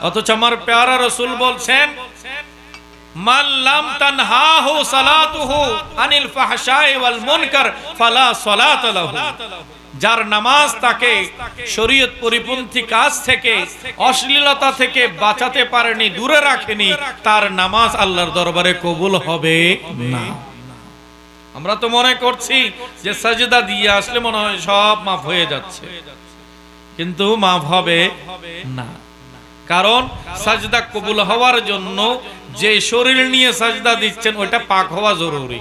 অথচ আমার প্যারা রাসূল বলছেন মান লাম তানহাহু সালাতুহু আনিল ফাহশাই ওয়াল মুনকার ফালা সালাতা লাহু। যার নামাজ তাকে শরীয়ত পরিপন্থী কাজ থেকে, অশ্লীলতা থেকে বাঁচাতে পারেনি, দূরে রাখেনি, তার নামাজ আল্লাহর দরবারে কবুল হবে না। আমরা তো মনে করছি যে সাজদা দিয়ে আসলে মনে হয় সব মাফ হয়ে যাচ্ছে, কিন্তু মাফ হবে না। কারণ সাজদা কবুল হওয়ার জন্য যে শরীর নিয়ে সাজদা দিচ্ছেন ওটা পাক হওয়া জরুরি।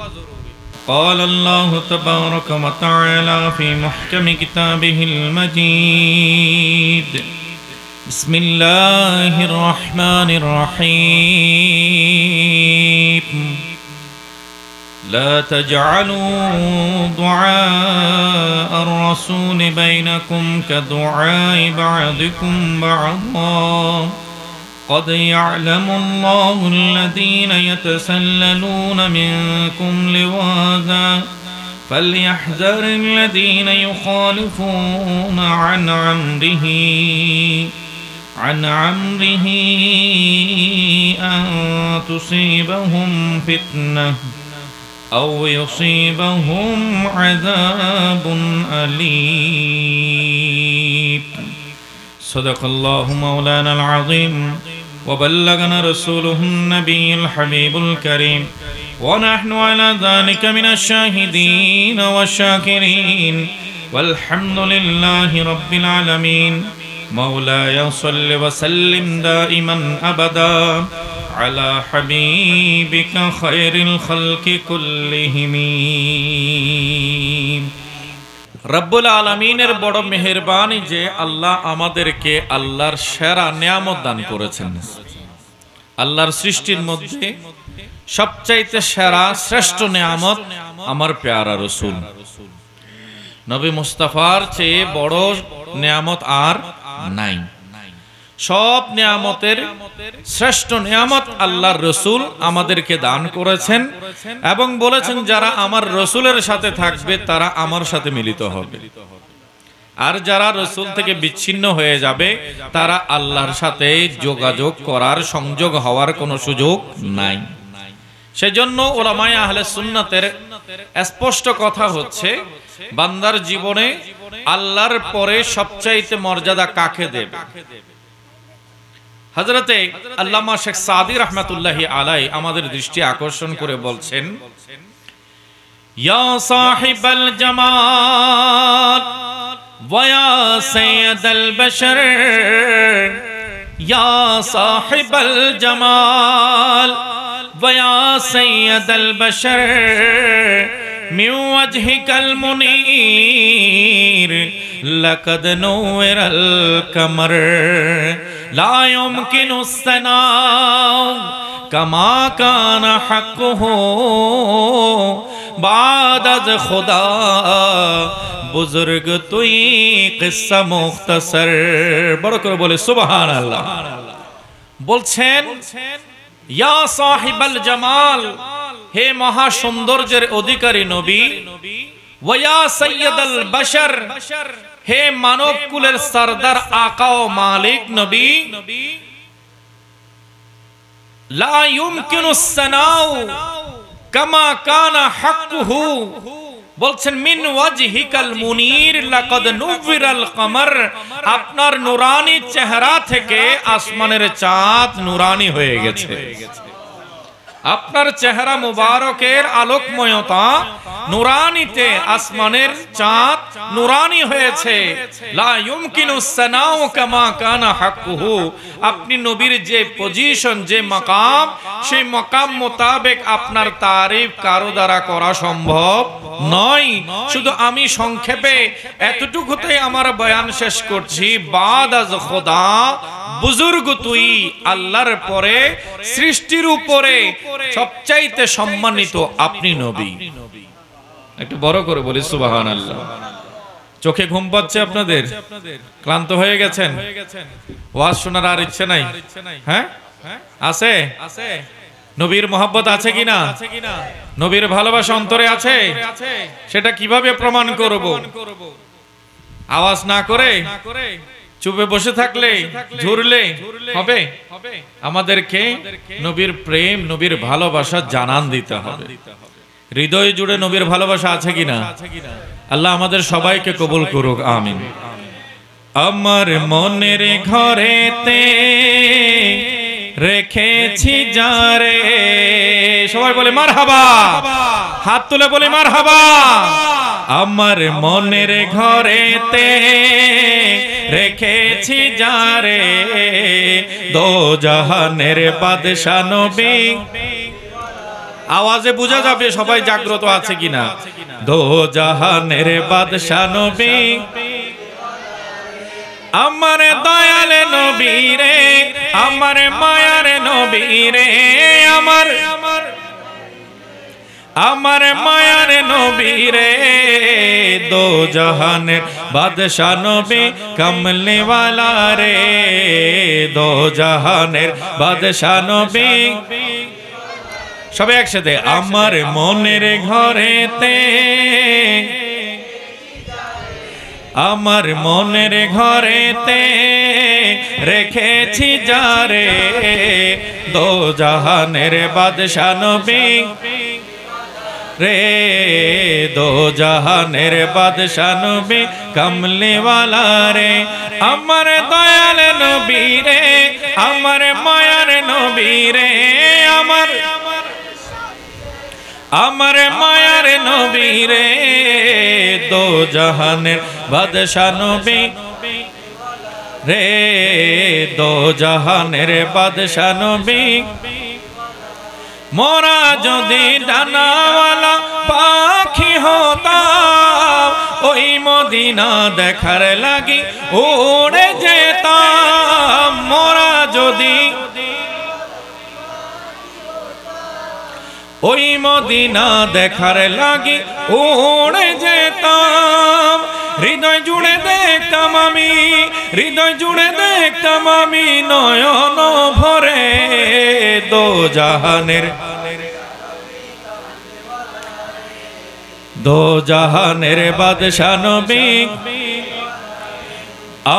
قال الله تبارك وتعالى في محكم كتابه المجيد بسم الله الرحمن الرحيم لا تجعلوا دعاء الرسول بينكم كدعاء بعضكم بعضا قد يعلم الله الذين يتسللون منكم لواذا فليحذر الذين يخالفون عن أمره أن تصيبهم فتنة أو يصيبهم عذاب أليم صدق الله مولانا العظيم وبلغنا رسوله النبي الحبيب الكريم ونحن على ذلك من الشاهدين والشاكرين والحمد لله رب العالمين مولاي صل وسلم دائما أبدا على حبيبك خير الخلق كلهم। রব্বুল আলামিনের বড় মেহেরবানি যে আল্লাহ আমাদেরকে আল্লাহর সেরা নিয়ামত দান করেছেন। আল্লাহর সৃষ্টির মধ্যে সবচাইতে সেরা শ্রেষ্ঠ নিয়ামত আমার প্যারা রাসূল। নবী মুস্তাফার চেয়ে বড় নিয়ামত আর নাই। সব নিয়ামতের শ্রেষ্ঠ নিয়ামত আল্লাহর রাসূল আমাদেরকে দান করেছেন এবং বলেছেন যারা আমার রাসূলের সাথে থাকবে তারা আমার সাথে মিলিত হবে, আর যারা রাসূল থেকে বিচ্ছিন্ন হয়ে যাবে তারা আল্লাহর সাথে যোগাযোগ করার, সংযোগ হওয়ার কোনো সুযোগ নাই। সেজন্য উলামায়ে আহলে সুন্নাতের স্পষ্ট কথা হচ্ছে বান্দার জীবনে আল্লাহর পরে সবচাইতে মর্যাদা কাকে দেবে। হযরতে আল্লামা শেখ সাদি রাহমাতুল্লাহি আলাইহি আমাদের দৃষ্টি আকর্ষণ করে বলছেন ইয়া সাহিবাল জামাল ওয়া ইয়া সাইয়্যিদাল বাশার ইয়া সাহিবাল জামাল ওয়া ইয়া সাইয়্যিদাল বাশার মিন ওয়াজহিকাল মুনীর লাকাদ নুওরাল কামার لا يمكن الثناء كما كان حقه بعد خدا बुजुर्ग तुई किस्सा मुख्तसर। बड़ो करे बोले सुबहान अल्लाह। বলছেন ইয়া সাহিবাল জামাল, হে মহা সৌন্দর্যের অধিকারী নবী, ওয়া ইয়া সাইয়্যিদাল বাশার, হে মানব কুলের সরদার আকা ও মালিক নবী, লা ইউমকিনুস সানাউ কামা কানা হাক্কুহু, বলছেন মিন ওয়াজহিকাল মুনীর লাকাদ নুবিরাল কমর, আপনার নূরানি চেহারা থেকে আসমানের চাঁদ নূরানি হয়ে গেছে। আপনার চেহারা মুবারকের আলোকময়তা নূরানিতে আসমানের চাঁদ নূরানি হয়েছে। লা ইউমকিনুস সানাউ কামা কানা হাক্কুহু, আপনি নবীর যে পজিশন, যে মাকাম, সেই মাকাম মোতাবেক আপনার তারিফ কারো দ্বারা করা সম্ভব নয়। শুধু আমি সংক্ষেপে এতটুকুতে আমার বয়ান শেষ করছি। বাদ আজ খোদা বুজুর্গ তুই, আল্লাহর পরে সৃষ্টির উপরে সবচাইতে সম্মানিত আপনি নবী। একটু বড় করে বলি সুবহানাল্লাহ। চোখে ঘুম পাচ্ছে আপনাদের? ক্লান্ত হয়ে গেছেন? ওয়াজ শোনার আর ইচ্ছে নাই? হ্যাঁ আছে? নবীর মহব্বত আছে কিনা? নবীর ভালোবাসা অন্তরে আছে? সেটা কিভাবে প্রমাণ করব? আওয়াজ না করে, চুপে বসে থাকলে ঝুরলে হবে? আমাদেরকে নবীর প্রেম নবীর ভালোবাসা জানান দিতে হবে। হৃদয় জুড়ে নবীর ভালোবাসা আছে কিনা? আল্লাহ আমাদের সবাইকে কবুল করুক, আমিন। আমার মনের ঘরেতে রেখেছি যারে, সবাই বলে মারহাবা, হাত তুলে বলে মারহাবা। আমার মনের ঘরেতে রেখেছি যারে, দো জাহানের বাদশা নবী। আওয়াজে বোঝা যাবে সবাই জাগ্রত আছে কিনা। দো জাহানের বাদশা নবী, আমার দয়াল নবী রে, আমার মায়ার নবী রে, আমার মায়ার নবী রে, দো জাহানের বাদশা নবী কমলে ওয়ালা রে, দো জাহানের বাদশা নবী। সবাই একসাথে, আমার মনের ঘরেতে, আমার মনের ঘরেতে রেখেছি যারে, দো জাহানের বাদশা নবী রে, দো জাহানের বাদশা নবী কমলে ওয়ালা রে, আমার দয়াল নবী রে, আমার মায়ার নবী রে, আমার মায়ার নবী রে, দো জাহানের বাদশা নবী রে, দো জাহানের বাদশা নবী। মোরা যদি ডানাওয়ালা পাখি হতাম, ওই মদিনা দেখার লাগি উড়ে যেতাম। মোরা যদি ওই মদিনা দেখার লাগি উড়ে যেতাম। হৃদয় জুড়ে দেখতাম আমি, হৃদয় জুড়ে দেখতাম আমি নয়ন ভরে, দো জাহানের, দো জাহানের বাদশা নবী।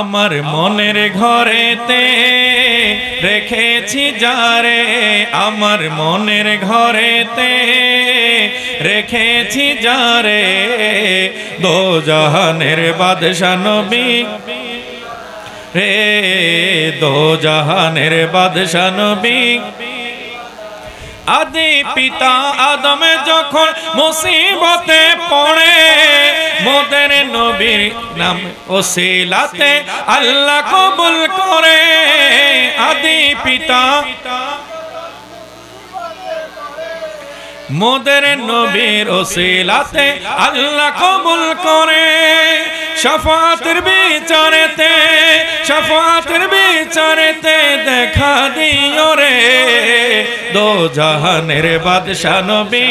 আমার মনের ঘরেতে রেখেছি যারে, আমার মনের ঘরেতে রেখেছি যারে, দো জাহানের বাদশা নবী রে, দো জাহানের বাদশা নবী। আদি পিতা আদম যখন মুসিবতে পড়ে, মোদের নবীর নাম ওসিলাতে আল্লাহ কবুল করে। আদি পিতা মোদের নবীর ওসিলাতে আল্লাহ কবুল করে। শাফাতের বিচারেতে, শাফাতের বিচারেতে দেখা দিও রে, দো জাহানের বাদশা নবী,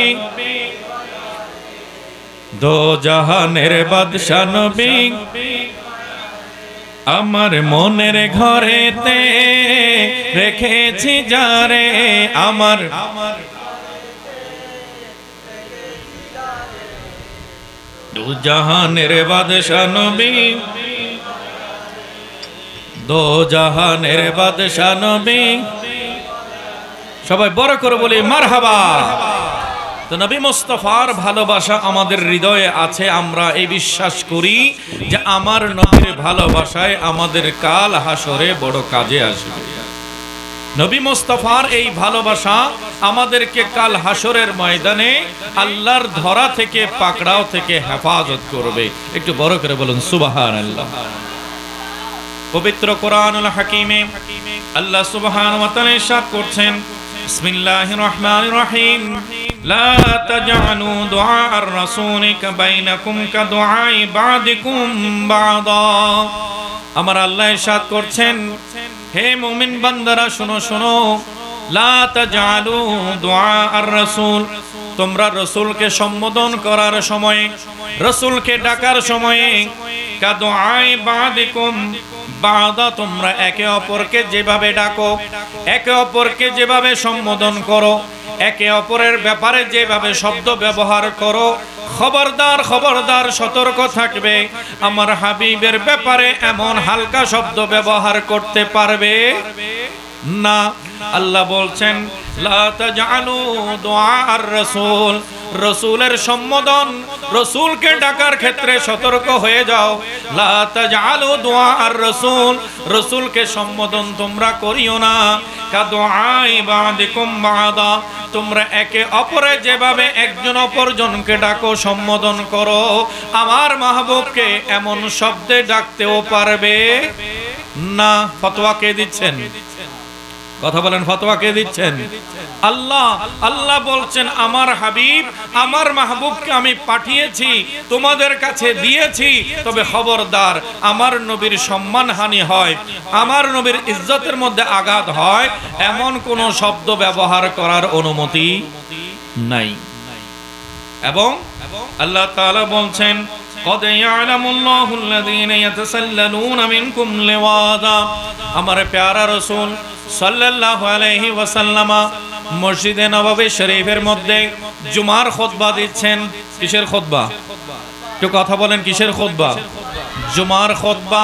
দো জাহানের বাদশা নবী। আমার মনের ঘরেতে রেখেছি যারে, আমার দো জাহানের বাদশা নবী, দো জাহানের বাদশা নবী। সবাই বড় করে বলি মারহাবা। তো নবী মুস্তাফার ভালোবাসা আমাদের হৃদয়ে আছে। আমরা এই বিশ্বাস করি যে আমার নবীর ভালোবাসায় আমাদের কাল হাসরে বড় কাজে আসবে। নবী মুস্তাফার এই ভালোবাসা আমাদেরকে কাল হাসরের ময়দানে আল্লাহর ধরা থেকে পাকড়াও থেকে হেফাজত করবে। একটু বড় করে বলুন সুবহানাল্লাহ। পবিত্র কোরআনুল হাকিমে আল্লাহ সুবহানাহু ওয়া তাআলা ইরশাদ করছেন, বিসমিল্লাহির রহমানির রহিম, লা তাজআলু দুআআর রাসূলি বাইনাকুম কাদুআই বাদিকুম বাদা। আমার আল্লাহ ইরশাদ করছেন, হে মুমিন বান্দারা শোনো শোনো, লা তাজআলু দুআআর রাসূল, তোমরা রাসূলকে সম্বোধন করার সময়, রাসূলকে ডাকার সময়ে কাদুআই বাদিকুম বাদা, তোমরা একে অপরকে যেভাবে ডাকো, একে অপরকে যেভাবে সম্বোধন করো, একে অপরের ব্যাপারে যেভাবে শব্দ ব্যবহার করো, খবরদার খবরদার সতর্ক থাকবে, আমার হাবিবের ব্যাপারে এমন হালকা শব্দ ব্যবহার করতে পারবে না। আল্লাহ বলছেন লা তাজআলু দুআআর রাসূল, রাসূলের সম্বোধন, রাসূলকে ডাকার ক্ষেত্রে সতর্ক হয়ে যাও। লা তাজআলু দুআআর রাসূল, রাসূলকে সম্বোধন তোমরা করিও না কাদুআই বাদিকুম বাদা, তোমরা একে অপরে যেভাবে একজন অপরজনকে ডাকো সম্বোধন করো, আমার মাহবুবকে এমন শব্দে ডাকতেও পারবে না। ফতোয়া কে দিচ্ছেন? কথা বলেন, ফতোয়া কে দিচ্ছেন? আল্লাহ। আল্লাহ বলছেন আমার হাবিব, আমার মাহবুবকে আমি পাঠিয়েছি, তোমাদের কাছে দিয়েছি, তবে খবরদার আমার নবীর সম্মানহানি হয়, আমার নবীর ইজ্জতের মধ্যে আঘাত হয়, এমন কোন শব্দ ব্যবহার করার অনুমতি নাই। এবং আল্লাহ তাআলা বলছেন قد يعلم الله الذين يتسللون منكم لواذا, আমার প্যারা রাসূল সাল্লাল্লাহু আলাইহি ওয়াসাল্লাম মসজিদে নববী শরীফের মধ্যে জুমার খুতবা দিচ্ছেন। কিসের খুতবা? একটু কথা বলেন, কিসের খুতবা? জুমার খুতবা।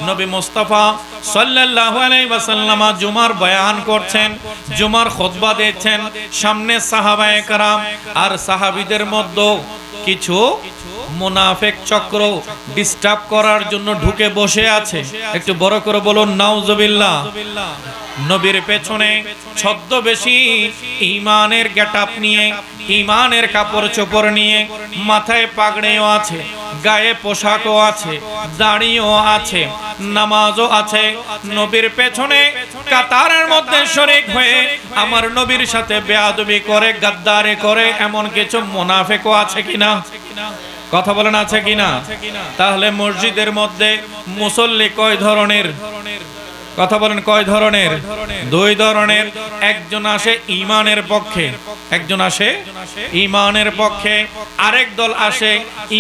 নবী মুস্তাফা সাল্লাল্লাহু আলাইহি ওয়াসাল্লাম জুমার বয়ান করছেন, জুমার খুতবা দিচ্ছেন। সামনে সাহাবায়ে কেরাম আর সাহাবীদের মধ্যে কিছু মুনাফিক চক্র ডিস্টার্ব করার জন্য ঢুকে বসে আছে। একটু বড় করে বলুন নাউজুবিল্লাহ। নবীর পেছনে ছদ্মবেশী ঈমানের গেটআপ নিয়ে, ঈমানের কাপড় চোপড় নিয়ে, মাথায় পাগড়িও আছে, গায়ে পোশাকও আছে, দাড়িও আছে, নামাজও আছে। নবীর পেছনে কাতারের মধ্যে শরীক হয়ে আমার নবীর সাথে বেয়াদবি করে, গাদ্দারি করে এমন কিছু মুনাফিকও আছে কিনা? কথা বলেন আছে কিনা? তাহলে মসজিদের মধ্যে মুসল্লি কয় ধরনের? কথা বলেন কয় ধরনের? দুই ধরনের। একজন আসে ঈমানের পক্ষে, একজন আসে ঈমানের পক্ষে, আরেক দল আসে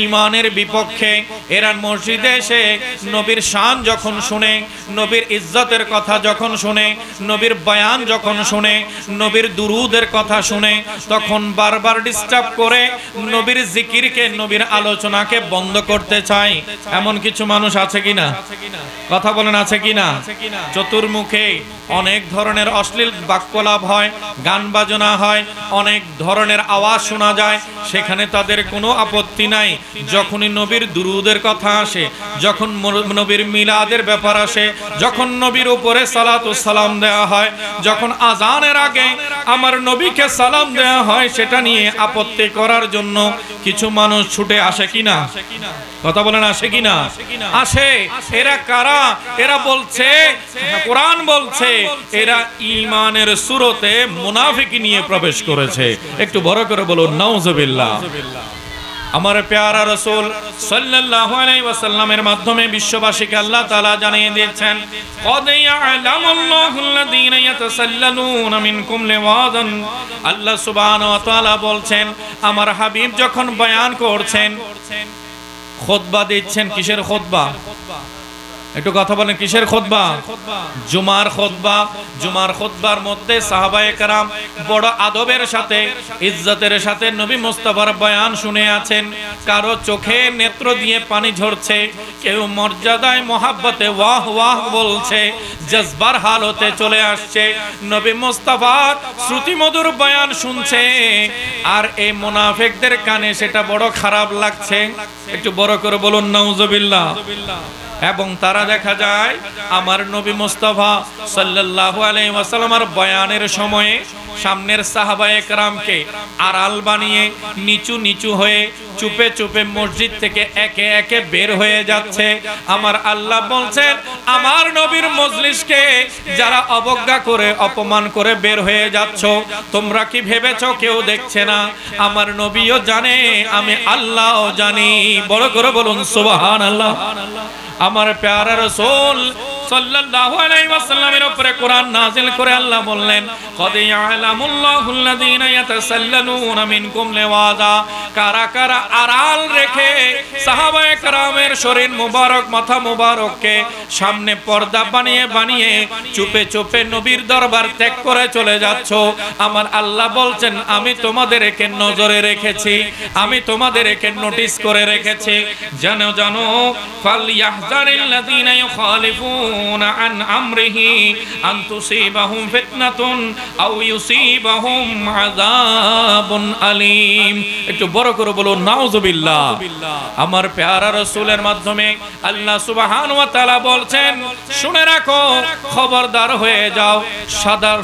ঈমানের বিপক্ষে। এরা মসজিদে এসে নবীর শান যখন শুনে, নবীর ইজ্জতের কথা যখন শুনে, নবীর বয়ান যখন শুনে, নবীর দুরুদের কথা শুনে, তখন বারবার ডিস্টার্ব করে নবীর জিকিরকে, নবীর আলোচনাকে বন্ধ করতে চায়। এমন কিছু মানুষ আছে কিনা? কথা বলেন আছে কিনা? চতুর্মুখে অনেক ধরনের অশ্লীল বাক্যলাপ হয়, গান বাজনা হয়, অনেক ধরনের আওয়াজ শোনা যায়, সেখানে তাদের কোনো আপত্তি নাই। যখনই নবীর দুরুদের কথা আসে, যখন নবীর মিলাদের ব্যাপার আসে, যখন নবীর উপরে সালাতু সালাম দেওয়া হয়, যখন আজানের আগে আমার নবীকে সালাম দেওয়া হয়, সেটা নিয়ে আপত্তি করার জন্য কিছু মানুষ ছুটে আসে কিনা? কথা বলেন আসে কিনা? আসে। এরা কারা? এরা বলছে, কোরআন বলছে এরা ঈমানের সুরতে মুনাফিকি নিয়ে প্রবেশ করেছে। একটু বড় করে বলুন নাউজুবিল্লাহ। আমার প্যারা রাসূল সাল্লাল্লাহু আলাইহি ওয়াসাল্লামের মাধ্যমে বিশ্ববাসীকে আল্লাহ তাআলা জানিয়ে দিয়েছেন قد يعلم الله الذين يتسللون منكم لواذا। আল্লাহ সুবহানাহু ওয়া তাআলা বলছেন আমার হাবিব যখন বয়ান করছেন, খুতবা দিচ্ছেন, কিসের খুতবা? একটু কথা বলেন কিসের খুতবা? জুমার খুতবা। জুমার খুতবার মধ্যে সাহাবায়ে কেরাম বড় আদবের সাথে, ইজ্জতের সাথে নবী মুস্তাফার বয়ান শুনে আছেন। কারো চোখে নেত্র দিয়ে পানি ঝরছে, কেউ মর্যাদায় মহাব্বতে ওয়াহ ওয়াহ বলছে, জজবার হালতে চলে আসছে, নবী মুস্তাফার শ্রুতিমধুর বয়ান শুনছে। আর এই মুনাফিকদের কানে সেটা বড় খারাপ লাগছে। একটু বড় করে বলুন নাউজুবিল্লাহ। এবং তারা দেখা যায় আমার নবী মুস্তাফা সাল্লাল্লাহু আলাইহি ওয়াসাল্লামের বয়ানের সময়ে সামনের সাহাবায়ে কেরামকে আড়াল বানিয়ে নিচু নিচু হয়ে চুপে চুপে মসজিদ থেকে একে একে বের হয়ে যাচ্ছে। আমার আল্লাহ বলছেন আমার নবীর মজলিসকে যারা অবজ্ঞা করে, অপমান করে বের হয়ে যাচ্ছ, তোমরা কি ভেবেছো কেউ দেখছে না? আমার নবীও জানে, আমি আল্লাহও জানি। বড় করে বলুন সুবহানাল্লাহ। আমার প্যারা রাসূল সাল্লাল্লাহু আলাইহি ওয়াসাল্লামের উপরে কোরআন নাযিল করে আল্লাহ বললেন, কদ ইয়ালামুল্লাহু আল্লাযীনা ইয়াতাসাল্লালুনা মিনকুম লিওয়াযা, কারা কারা আড়াল রেখে সাহাবায়ে কেরামের শরীর মুবারক, মাথা মুবারককে সামনে পর্দা বানিয়ে বানিয়ে চুপে চুপে নবীর দরবার ত্যাগ করে চলে যাচ্ছ, আমার আল্লাহ বলছেন আমি তোমাদেরকে নজরে রেখেছি, আমি তোমাদেরকে নোটিস করে রেখেছি। জানো জানো, ফালইয়াহযারিল্লাযীনা ইউখালিফুনা আন আমরিহি আন তুসিবাহুম ফিতনাতুন আও ইউসিবাহুম আযাবুন আলীম। একটু বড় করে বলুন নাউযুবিল্লাহ। আমার প্যারা রাসূলের মাধ্যমে আল্লাহ সুবহানাহু ওয়া তাআলা বলছেন, শুনে রাখো, খবরদার হয়ে যাও,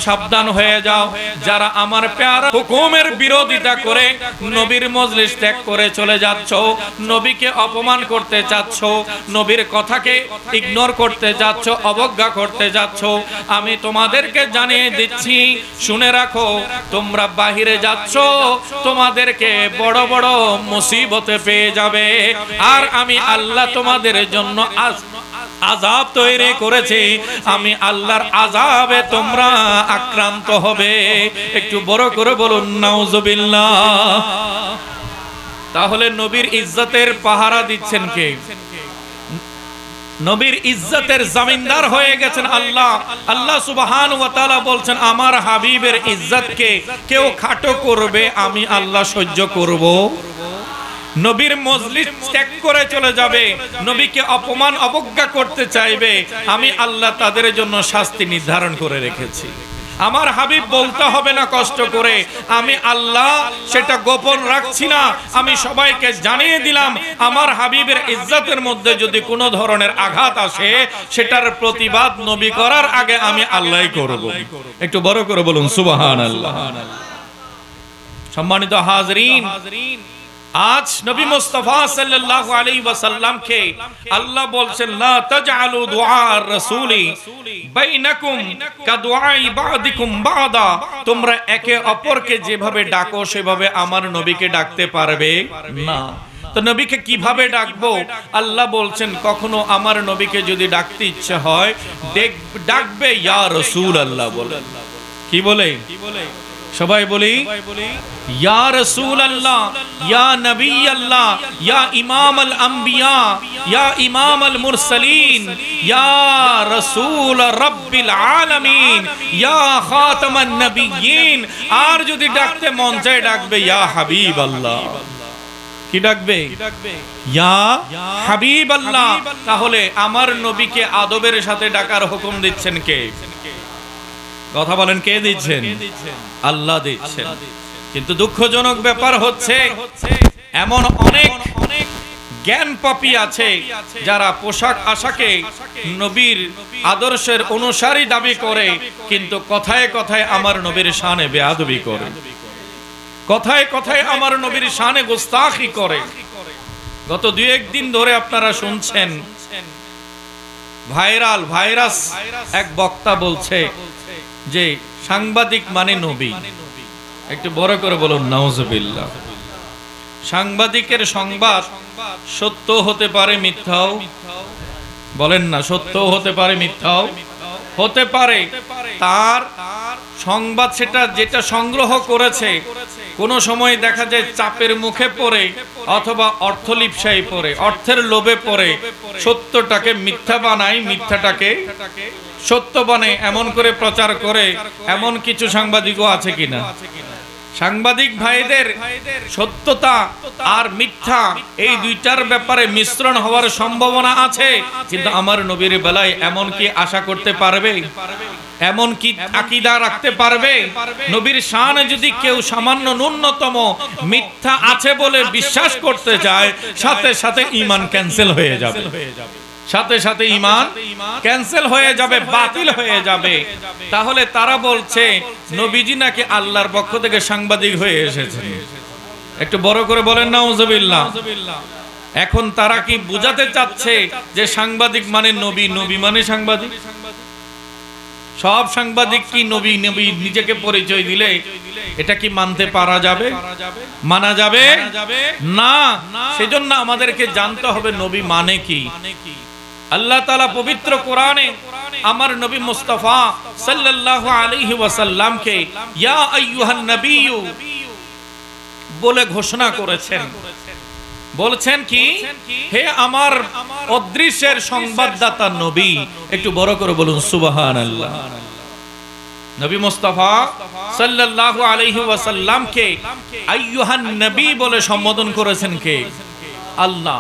সাবধান হয়ে যাও, যারা আমার প্যারা হুকুমের বিরোধিতা করে নবীর মজলিস ত্যাগ করে চলে যাচ্ছ, নবীকে অপমান করতে যাচ্ছ, নবীর কথাকে ইগনোর করতে যাচ্ছ, অবজ্ঞা করতে যাচ্ছ, আমি তোমাদেরকে জানিয়ে দিচ্ছি, শুনে রাখো, তোমরা বাহিরে যাচ্ছ, তোমাদেরকে বড় বড় মুসিবতে পেয়ে যাবে, আর আমি আল্লাহ তোমাদের জন্য আযাব তৈরি করেছি, আমি আল্লাহর আযাবে তোমরা আক্রান্ত হবে। একটু বড় করে বলুন নাউযুবিল্লাহ। তাহলে নবীর ইজ্জতের পাহারা দিচ্ছেন কে? নবীর ইজ্জতের জমিনদার হয়ে গেছেন আল্লাহ। আল্লাহ সুবহানাহু ওয়া তাআলা বলছেন, আমার হাবিবের ইজ্জতকে কেউ খাটো করবে, আমি আল্লাহ সহ্য করব। নবীর মজলিস ত্যাগ করে চলে যাবে, নবীকে অপমান অবজ্ঞা করতে চাইবে, আমি আল্লাহ তাদের জন্য শাস্তি নির্ধারণ করে রেখেছি। আমার হাবিব বলতে হবে না কষ্ট করে, আমি আল্লাহ সেটা গোপন রাখছি না, আমি সবাইকে জানিয়ে দিলাম, আমার হাবিবের ইজ্জতের মধ্যে যদি কোনো ধরনের আঘাত আসে, সেটার প্রতিবাদ নবী করার আগে আমি আল্লাহই করব। একটু বড় করে বলুন সুবহানাল্লাহ। সম্মানিত হাজরিন, আজ নবী মুস্তাফা সাল্লাল্লাহু আলাইহি ওয়াসাল্লামকে আল্লাহ বলছেন, লা তাজআলু দুআর রাসূলি বাইনাকুম কাদুআই বাদিকুম বাদা, তোমরা একে অপরকে যেভাবে ডাকো সেভাবে আমার নবীকে ডাকতে পারবে না। তো নবীকে কিভাবে ডাকবো? আল্লাহ বলছেন, কখনো আমার নবীকে যদি ডাকতে ইচ্ছে হয়, ডাকবে ইয়া রাসূলুল্লাহ বলে। কি বলে? সবাই বলি ইয়া রাসূলুল্লাহ, ইয়া নবী আল্লাহ, ইয়া ইমাম আল আম্বিয়া, ইয়া ইমাম আল মুরসালিন, ইয়া রাসূল রাব্বিল আলামিন, ইয়া খাতামান নবিয়্যিন। আর যদি ডাকতে মন চায় ডাকবে ইয়া হাবিব আল্লাহ। কি ডাকবে? ইয়া হাবিব আল্লাহ। তাহলে আমার নবীকে আদবের সাথে ডাকার হুকুম দিচ্ছেন কে? কথা বলেন, কে দিচ্ছেন? আল্লাহ দিচ্ছেন। কিন্তু দুঃখজনক ব্যাপার হচ্ছে, এমন অনেক জ্ঞান পাপী আছে যারা পোশাক আশাকে নবীর আদর্শের অনুসারী দাবি করে, কিন্তু কথায় কথায় আমার নবীর শানে বেয়াদবি করে, কথায় কথায় আমার নবীর শানে গোস্তাখি করে। গত 2-1 দিন ধরে আপনারা শুনছেন, ভাইরাস এক বক্তা বলছে যে সাংবাদিক মানে নবী। একটু বড় করে বলুন নাউযুবিল্লাহ। সাংবাদিকের সংবাদ সত্য হতে পারে, মিথ্যাও বলেন না, সত্য হতে পারে, মিথ্যাও হতে পারে। তার সংবাদ যেটা সংগ্রহ করেছে, কোনো সময় দেখা যায় চাপের মুখে পড়ে অথবা অর্থলিপ্সায় পড়ে, অর্থের লোভে পড়ে সত্যটাকে মিথ্যা বানায়, মিথ্যাটাকে সত্য বানায়, এমন করে প্রচার করে। এমন কিছু সাংবাদিকও আছে কিনা? সাংবাদিক ভাইদের সত্যতা আর মিথ্যা এই দুইটার ব্যাপারে মিশ্রণ হওয়ার সম্ভাবনা আছে, কিন্তু আমার নবীর বেলায় এমন কি আশা করতে পারবে? এমন কি আকীদা রাখতে পারবে? নবীর শানে যদি কেউ সামান্য ন্যূনতম মিথ্যা আছে বলে বিশ্বাস করতে চায়, সাথে সাথে ঈমান ক্যান্সেল হয়ে যাবে, সাথে সাথে ঈমান ক্যান্সেল হয়ে যাবে, বাতিল হয়ে যাবে। তাহলে তারা বলছে নবীজি নাকি আল্লাহর পক্ষ থেকে সাংবাদিক হয়ে এসেছেন। একটু বড় করে বলেন নাউযুবিল্লাহ। এখন তারা কি বুঝাতে চাচ্ছে যে সাংবাদিক মানে নবী, নবী মানে সাংবাদিক? সব সাংবাদিক কি নবী নবী নিজেকে পরিচয় দিলে এটা কি মানতে পারা যাবে? মানা যাবে না। সেজন্য আমাদেরকে জানতে হবে নবী মানে কি। আল্লাহ তাআলা পবিত্র কোরআনে আমার নবী মুস্তাফা সাল্লাল্লাহু আলাইহি ওয়াসাল্লামকে ইয়া আইয়ুহান নবিয়্যু বলে ঘোষণা করেছেন। বলছেন কি, হে আমার অদৃশ্যের সংবাদদাতা নবী। একটু বড় করে বলুন সুবহানাল্লাহ। নবী মুস্তাফা সাল্লাল্লাহু আলাইহি ওয়াসাল্লামকে আইয়ুহান নবী বলে সম্বোধন করেছেন কে? আল্লাহ।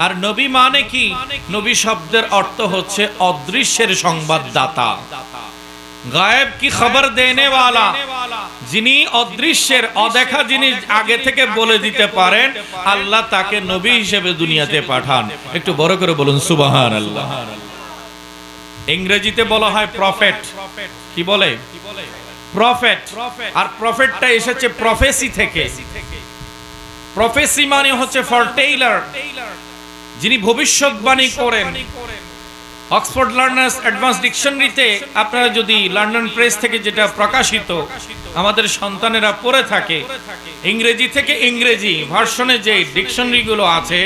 আর নবী মানে কি? নবী শব্দের অর্থ হচ্ছে অদৃশ্যের সংবাদদাতা, গায়েব কি খবর দেনে ওয়ালা, যিনি অদৃশ্যের অদেখা জিনিস আগে থেকে বলে দিতে পারেন, আল্লাহ তাকে নবী হিসেবে দুনিয়াতে পাঠান। একটু বড় করে বলুন সুবহানাল্লাহ। ইংরেজিতে বলা হয় প্রফেট। কি বলে? প্রফেট। আর প্রফেটটা এসেছে প্রফেসি থেকে। প্রফেসি মানে হচ্ছে ফরটেইলার, যিনি ভবিষ্যৎবাণী করেন। অক্সফোর্ড লার্নার্স অ্যাডভান্স ডিকশনারিতে আপনারা যদি লন্ডন প্রেস থেকে যেটা প্রকাশিত আমাদের সন্তানেরা পড়ে থাকে, ইংরেজি থেকে ইংরেজি ভার্সনে যে ডিকশনারিগুলো আছে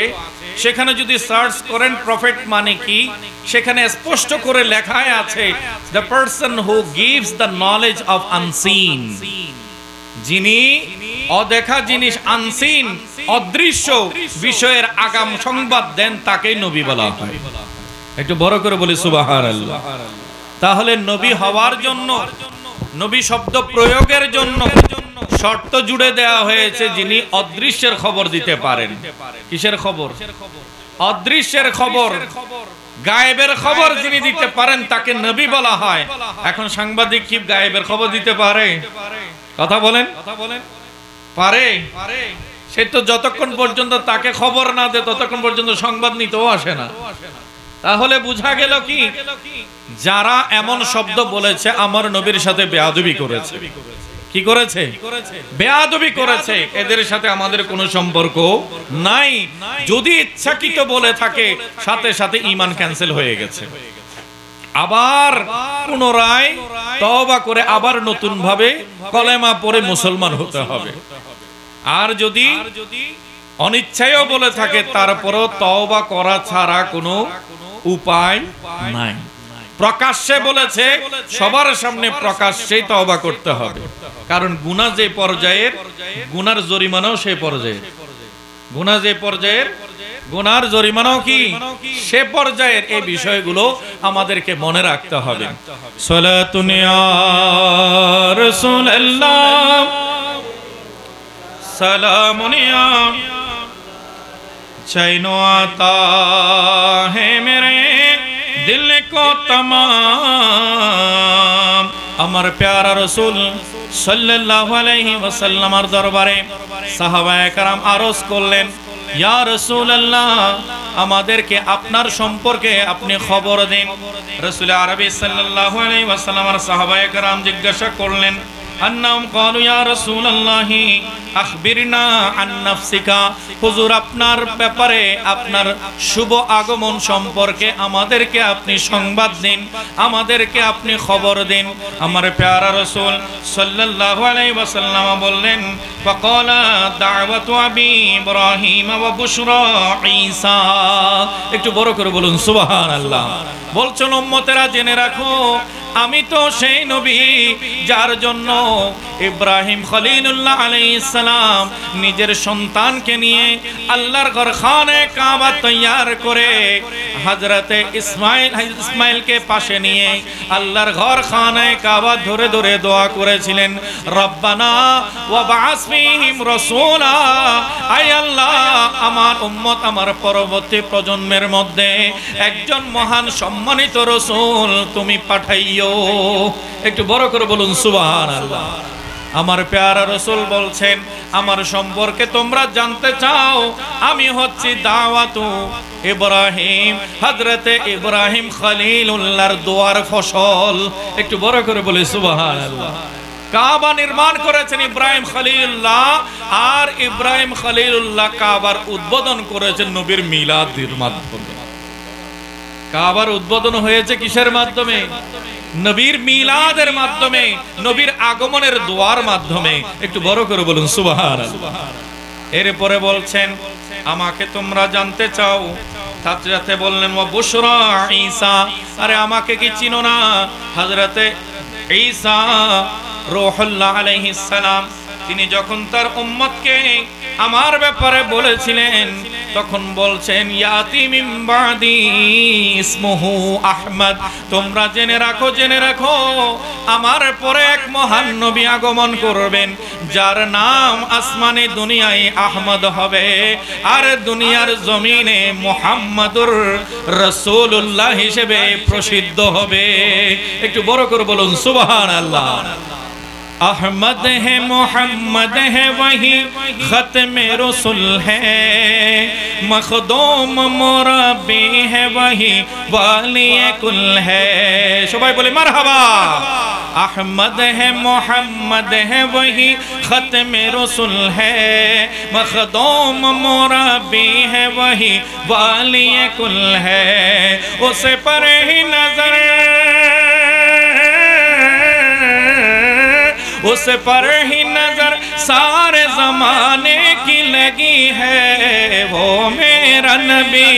সেখানে যদি সার্চ করেন প্রফেট মানে কি, সেখানে স্পষ্ট করে লেখায় আছে the person who gives the knowledge of unseen, যিনি অদেখা জিনিস আনসিন অদৃশ্য বিষয়ের আগাম সংবাদ দেন, তাকেই নবী বলা হয়। একটু বড় করে বলি সুবহানাল্লাহ। তাহলে নবী হওয়ার জন্য, নবী শব্দ প্রয়োগের জন্য শর্ত জুড়ে দেওয়া হয়েছে, যিনি অদৃশ্যের খবর দিতে পারেন। কিসের খবর? অদৃশ্যের খবর, গায়েবের খবর যিনি দিতে পারেন তাকে নবী বলা হয়। এখন সাংবাদিক কি গায়েবের খবর দিতে পারে? কথা বলেন, পারে? সে তো যতক্ষণ পর্যন্ত তাকে খবর না দেয় ততক্ষণ পর্যন্ত সংবাদ নিতেও আসে না। তাহলে বোঝা গেল কি, যারা এমন শব্দ বলেছে আমার নবীর সাথে বেয়াদবি করেছে। কি করেছে? বেয়াদবি করেছে। এদের সাথে আমাদের কোনো সম্পর্ক নাই। যদি ইচ্ছাকৃত বলে থাকে সাথে সাথে ঈমান ক্যান্সেল হয়ে গেছে। আবার পুনরায় তওবা করে আবার নতুন ভাবে কলেমা পড়ে মুসলমান হতে হবে। আর যদি অনিচ্ছায়ও বলে থাকে তারপরও তওবা করা ছাড়া কোনো উপায় নাই। প্রকাশ্যে বলেছে, সবার সামনে প্রকাশ্যেই তওবা করতে হবে। কারণ গুনাহ যে পর্যায়ের, গুনার জরিমানাও সেই পর্যায়ের। গুনাহ যে পর্যায়ের, গুনার জরিমানাও কি সে পর্যায়ের। এই বিষয়গুলো আমাদেরকে মনে রাখতে হবে। সালাতুন ইয়া রাসূলুল্লাহ, সালামুন ইয়া चैनो आता है मेरे दिल को तमाम। আমার প্যারা রাসূল সাল্লাল্লাহু আলাইহি ওয়াসাল্লামের দরবারে সাহাবায়ে কেরাম আরজ করলেন, ইয়া রাসূলুল্লাহ, আমাদেরকে আপনার সম্পর্কে আপনি খবর দিন। রাসূল আরবি সাল্লাল্লাহু আলাইহি ওয়াসাল্লামের সাহাবায়ে কেরাম জিজ্ঞাসা করলেন, अन्नाम कालू या रसूलल्लाह अखबिरना अन नफ्सिका, हुजूर আপনার ব্যাপারে আপনার শুভ আগমন সম্পর্কে আমাদেরকে আপনি সংবাদ দিন, আমাদেরকে আপনি খবর দিন। আমার প্যারা রাসূল সাল্লাল্লাহু আলাইহি ওয়াসাল্লাম বললেন, ফাকালা দাওয়াতু আবি ইব্রাহিম ওয়া বুশরা ঈসা। একটু বড় করে বলুন সুবহানাল্লাহ। বলছেন উম্মতেরা জেনে রাখো, আমি তো সেই নবী যার জন্য ইব্রাহিম খলিলুল্লাহ আলাইহিস সালাম নিজের সন্তানকে নিয়ে আল্লাহর ঘর খানে কাবা তৈয়ার করে হযরতে ইসমাইলকে পাশে নিয়ে আল্লাহর ঘর খানে কাবা ধরে ধরে দোয়া করেছিলেন, রব্বানা ওয়া বা'আস ফীহিম রাসূলা, আয় আল্লাহ আমার উম্মত আমার পরবর্তী প্রজন্মের মধ্যে একজন মহান সম্মানিত রাসূল তুমি পাঠাইও। একটু বড় করে বলুন সুবহানাল্লাহ। আমার প্যারা রাসূল বলছেন, আমার সম্পর্কে তোমরা জানতে চাও, আমি হচ্ছি দাওয়াতু ইব্রাহিম, হযরতে ইব্রাহিম খলিলুল্লাহর দোয়ার ফসল। একটু বড় করে বলি সুবহানাল্লাহ। কাবা নির্মাণ করেছেন ইব্রাহিম খলিলুল্লাহ, আর ইব্রাহিম খলিলুল্লাহ কাবার উদ্বোধন করেছেন নবীর মিলাদের মাধ্যমে। কাবার উদ্বোধন হয়েছে কিসের মাধ্যমে? নবীর মিলাদের মাধ্যমে, নবীর আগমনের দোয়ার মাধ্যমে। একটু বড় করে বলুন সুবহানাল্লাহ। এরপরে বলছেন, আমাকে তোমরা জানতে চাও, হযরতে বললেন ওয়া বুশরা ঈসা, আরে আমাকে কি চিনো না? হযরতে ঈসা রূহুল্লাহ আলাইহিস সালাম তিনি যখন তার উম্মতকে আমার ব্যাপারে বলেছিলেন তখন বলছেন ইয়াতি মিন বাদি ইসমুহু আহমদ, তোমরা জেনে রাখো আমার পরে এক মহান নবী আগমন করবেন যার নাম আসমানে দুনিয়ায় আহমদ হবে আর দুনিয়ার জমিনে মুহাম্মাদুর রাসূলুল্লাহ হিসেবে প্রসিদ্ধ হবে। একটু বড় করে বলুন সুবহানাল্লাহ। अहमद है मोहम्मद है वही खत्म रसूल है, मखदूम मुरब्बी है वही वाली कुल है। सबाई बोले मरहबा। अहमद है मोहम्मद है वही खत्म रसूल है, मखदूम मुरब्बी है वही वाली कुल है। उसे पर ही नजर उस पर ही नजर सारे जमाने की लगी है, वो मेरा नबी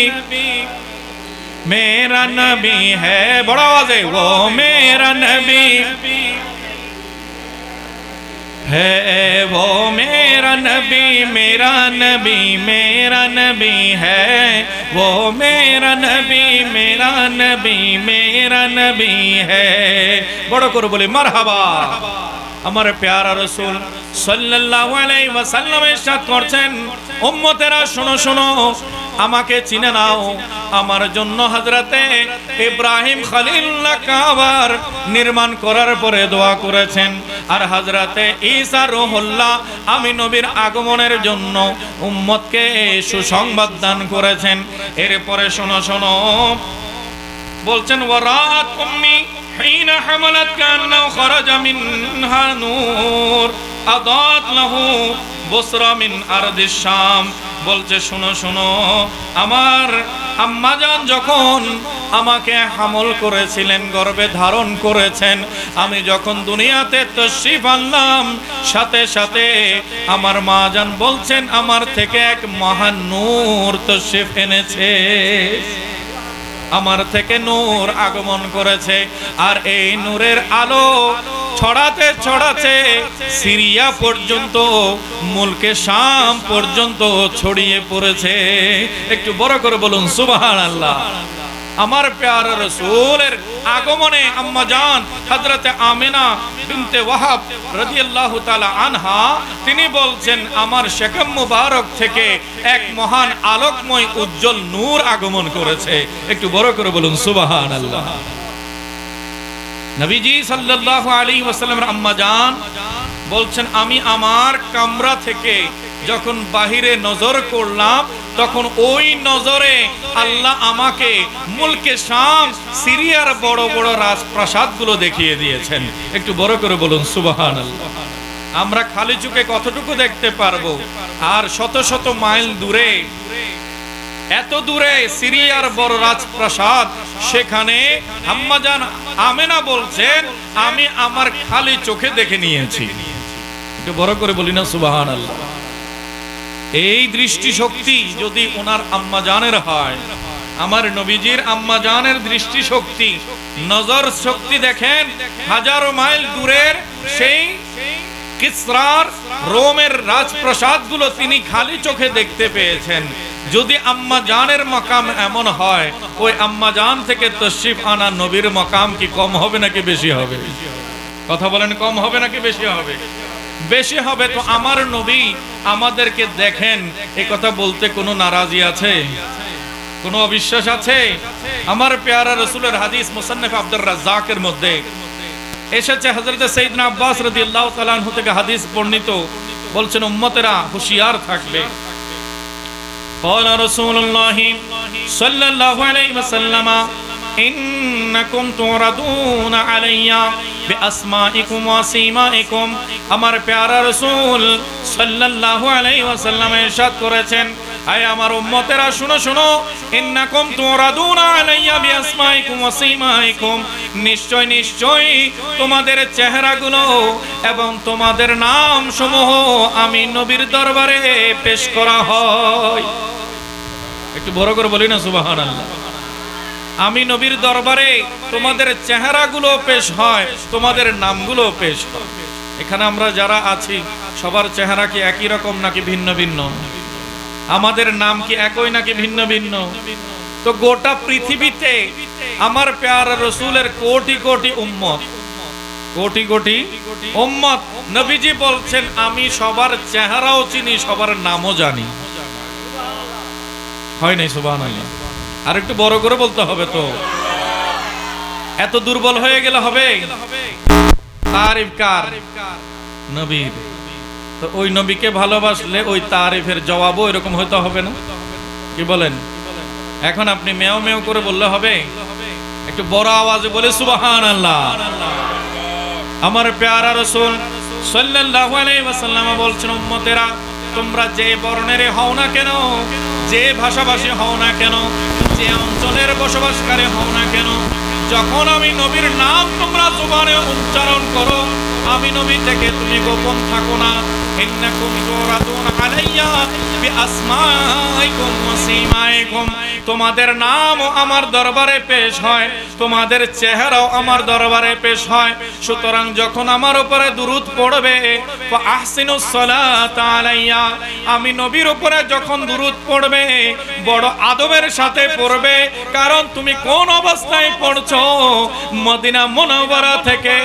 है। बड़ा आवाज़ है, वो मेरा नबी है, वो मेरा नबी है, वो मेरा नबी है। बड़ो करो बोले मरहबा। আমার প্যারা রাসূল সাল্লাল্লাহু আলাইহি ওয়াসাল্লাম ইরশাদ করছেন উম্মতেরা শোনো শোনো আমাকে চিনে নাও। আমার জন্য হযরতে ইব্রাহিম খলিলুল্লাহ কাবার নির্মাণ করার পরে দোয়া করেছেন, আর হযরতে ঈসা রূহুল্লাহ আমি নবীর আগমনের জন্য উম্মতকে সুসংবাদ দান করেছেন। এরপরে শোনো শোনো বলছেন ওয়ারাত উম্মি حين حملت كأنه خرج منها نور أضاءت له بصرى من أرض الشام। বলছে শোনো শোনো আমার আম্মাজান যখন আমাকে হামল করেছিলেন, গর্ভে ধারণ করেছেন, আমি যখন দুনিয়াতে তশরিফ আনলাম সাথে সাথে আমার মা জান বলছেন আমার থেকে এক মহান নূর তশরিফ এনেছে, আমার থেকে নূর আগমন করেছে। আর এই নূরের আলো ছড়াতে ছড়াতে সিরিয়া পর্যন্ত, মুলকে শাম পর্যন্ত ছড়িয়ে পড়েছে। একটু বড় করে বলুন সুবহানাল্লাহ। আমার প্যারা রাসূলের আগমনে আম্মা জান হযরতে আমিনা বিনতে ওয়াহাব রাদিয়াল্লাহু তাআলা আনহা তিনি বলছেন আমার শেকম মুবারক থেকে এক মহান আলোকময় উজ্জ্বল নূর আগমন করেছে। একটু বড় করে বলুন সুবহানাল্লাহ। নবীজি সাল্লাল্লাহু আলাইহি ওয়াসাল্লামের আম্মা জান বলছেন আমি আমার কামরা থেকে যখন বাহিরে নজর করলাম তখন ওই নজরে আল্লাহ আমাকে মুলকে শাম সিরিয়ার বড় বড় রাজপ্রাসাদগুলো দেখিয়ে দিয়েছেন। একটু বড় করে বলুন সুবহানাল্লাহ। আমরা খালি চোখে কতটুকু দেখতে পারবো, আর শত শত মাইল দূরে, এত দূরে সিরিয়ার বড় রাজপ্রাসাদ, সেখানে আম্মা জান আমেনা বলছেন আমি আমার খালি চোখে দেখে নিয়েছি। একটু বড় করে বলি না সুবহানাল্লাহ। এই দৃষ্টি শক্তি যদি ওনার আম্মা জানের হয়, আমার নবীজির আম্মা জানের দৃষ্টি শক্তি, নজর শক্তি দেখেন হাজারো মাইল দূরের সেই কিসরার রোমের রাজপ্রাসাদগুলো তিনি খালি চোখে দেখতে পেয়েছেন। যদি আম্মা জানের মাকাম এমন হয়, ওই আম্মা জান থেকে তশরিফ আনা নবীর মাকাম কি কম হবে নাকি বেশি হবে? কথা বলেন, কম হবে নাকি বেশি হবে? বেশি হবে। তো আমার নবী আমাদেরকে দেখেন, এই কথা বলতে কোনো নারাজি আছে? কোনো অবিশ্বাস আছে? আমার প্যারা রাসূলের হাদিস মুসান্নাফ আব্দুর রাজ্জাকের মধ্যে এসেছে, হযরত সাইয়েদনা আব্বাস রাদিয়াল্লাহু তাআলা আনহু থেকে হাদিস বর্ণিত, বলছেন উম্মতেরা হুঁশিয়ার থাকবে। قال رسول الله صلى الله عليه وسلم إنكم تعرضون علي بأسمائكم وسيمائكم। আমার প্যারা রাসূল সাল্লাল্লাহু আলাইহি ওয়াসাল্লাম ইরশাদ করেছেন, আয় আমার উম্মতেরা শুনো শুনো, ইন্নাকুম তুরাদুনা আলাইয়া বিআসমাইকুম ওয়া সিমাইকুম, নিশ্চয় নিশ্চয় তোমাদের চেহারাগুলো এবং তোমাদের নাম সমূহ আমি নবীর দরবারে পেশ করা হয়। একটু বড় করে বলি না সুবহানাল্লাহ। আমি নবীর দরবারে তোমাদের চেহারাগুলো পেশ হয়, তোমাদের নামগুলো পেশ হয়। এখানে আমরা যারা আছি সবার চেহারা কি একই রকম নাকি ভিন্ন ভিন্ন? আমাদের নাম কি একই নাকি ভিন্ন ভিন্ন? তো গোটা পৃথিবীতে আমার প্যারা রাসূলের কোটি কোটি উম্মত, কোটি কোটি উম্মত। নবীজি বলছেন আমি সবার চেহারাও চিনি, সবার নামও জানি। হয় নাই সুবহানাল্লাহ? আর একটু বড় করে বলতে হবে তো, এত দুর্বল হয়ে গেলে হবে? তারিফ কার? নবীর। তো ওই নবীকে ভালোবাসলে ওই তারিফের জবাবও এরকম হইতে হবে না? কি বলেন? এখন আপনি মেও মেও করে বললে হবে? একটু বড় আওয়াজে বলে সুবহানাল্লাহ। আমার প্যারা রাসূল সাল্লাল্লাহু আলাইহি ওয়াসাল্লাম বলছেন, উম্মতেরা তোমরা যে বর্ণের হও না কেন, যে ভাষাভাষী হও না কেন, যে অঞ্চলের বসবাসকারী হও না কেন, যখন আমি নবীর নাম তোমরা জবানে উচ্চারণ করো, আমি নবী থেকে তুমি গোপন থাকো না। ইন্নাকুম তুরাদুন আলাইয়া বিআসমাইকুম ওয়া সিমাইকুম, তোমাদের নামও আমার দরবারে পেশ হয়, তোমাদের চেহারাও আমার দরবারে পেশ হয়। সুতরাং যখন আমার উপরে দুরূদ পড়বে, ফাহসিনুস সালাতা আলাইয়া, আমি নবীর উপরে যখন দুরূদ পড়বে বড় আদবের সাথে পড়বে। কারণ তুমি কোন অবস্থায় পড়ছো? মদিনা মুনাওয়ারা থেকে,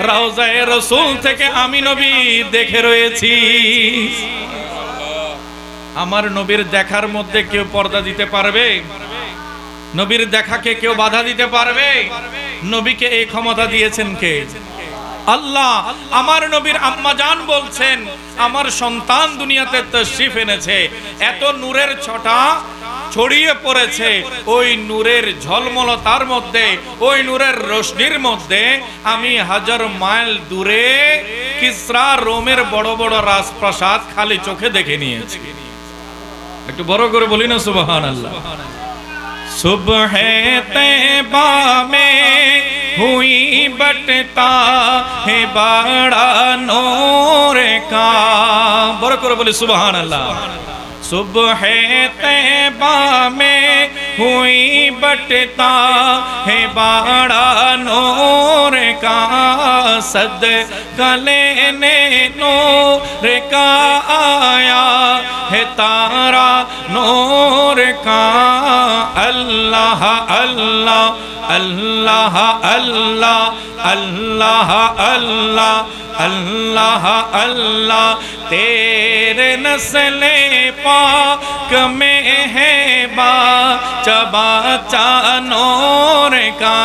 রওজায়ে রাসূল থেকে আমি নবী দেখে রয়েছি। আমার নবীর দেখার মধ্যে কেউ পর্দা দিতে পারবে? নবীর দেখাকে কেউ বাধা দিতে পারবে? নবীকে এই ক্ষমতা দিয়েছেন কে? আল্লাহ। আমার নবীর আম্মা জান বলছেন, আমার সন্তান দুনিয়াতে তাশরীফ এনেছে, এত নূরের ছটা ছড়িয়ে পড়েছে, ওই নূরের ঝলমলতার মধ্যে, ওই নূরের রোশনির মধ্যে আমি হাজার মাইল দূরে কিসরা রোমের বড় বড় রাজপ্রাসাদ খালি চোখে দেখে নিয়েছি। একটু বড় করে বলি না সুবহানাল্লাহ। সুবহে তৈবা মে হুই বটতা হে বড়া নূর কা, বড় করে বলি সুবহানাল্লাহ। सुबहे तैबा में हुई बटता है बड़ा नूर का, सदका लेने नूर का आया है तारा नूर का। अल्लाह अल्लाह अल्लाह अल्लाह अल्लाह अल्लाह अल्लाह अल्लाह, तेरे नस्ले पाक में है बाचा बाचा नूर का,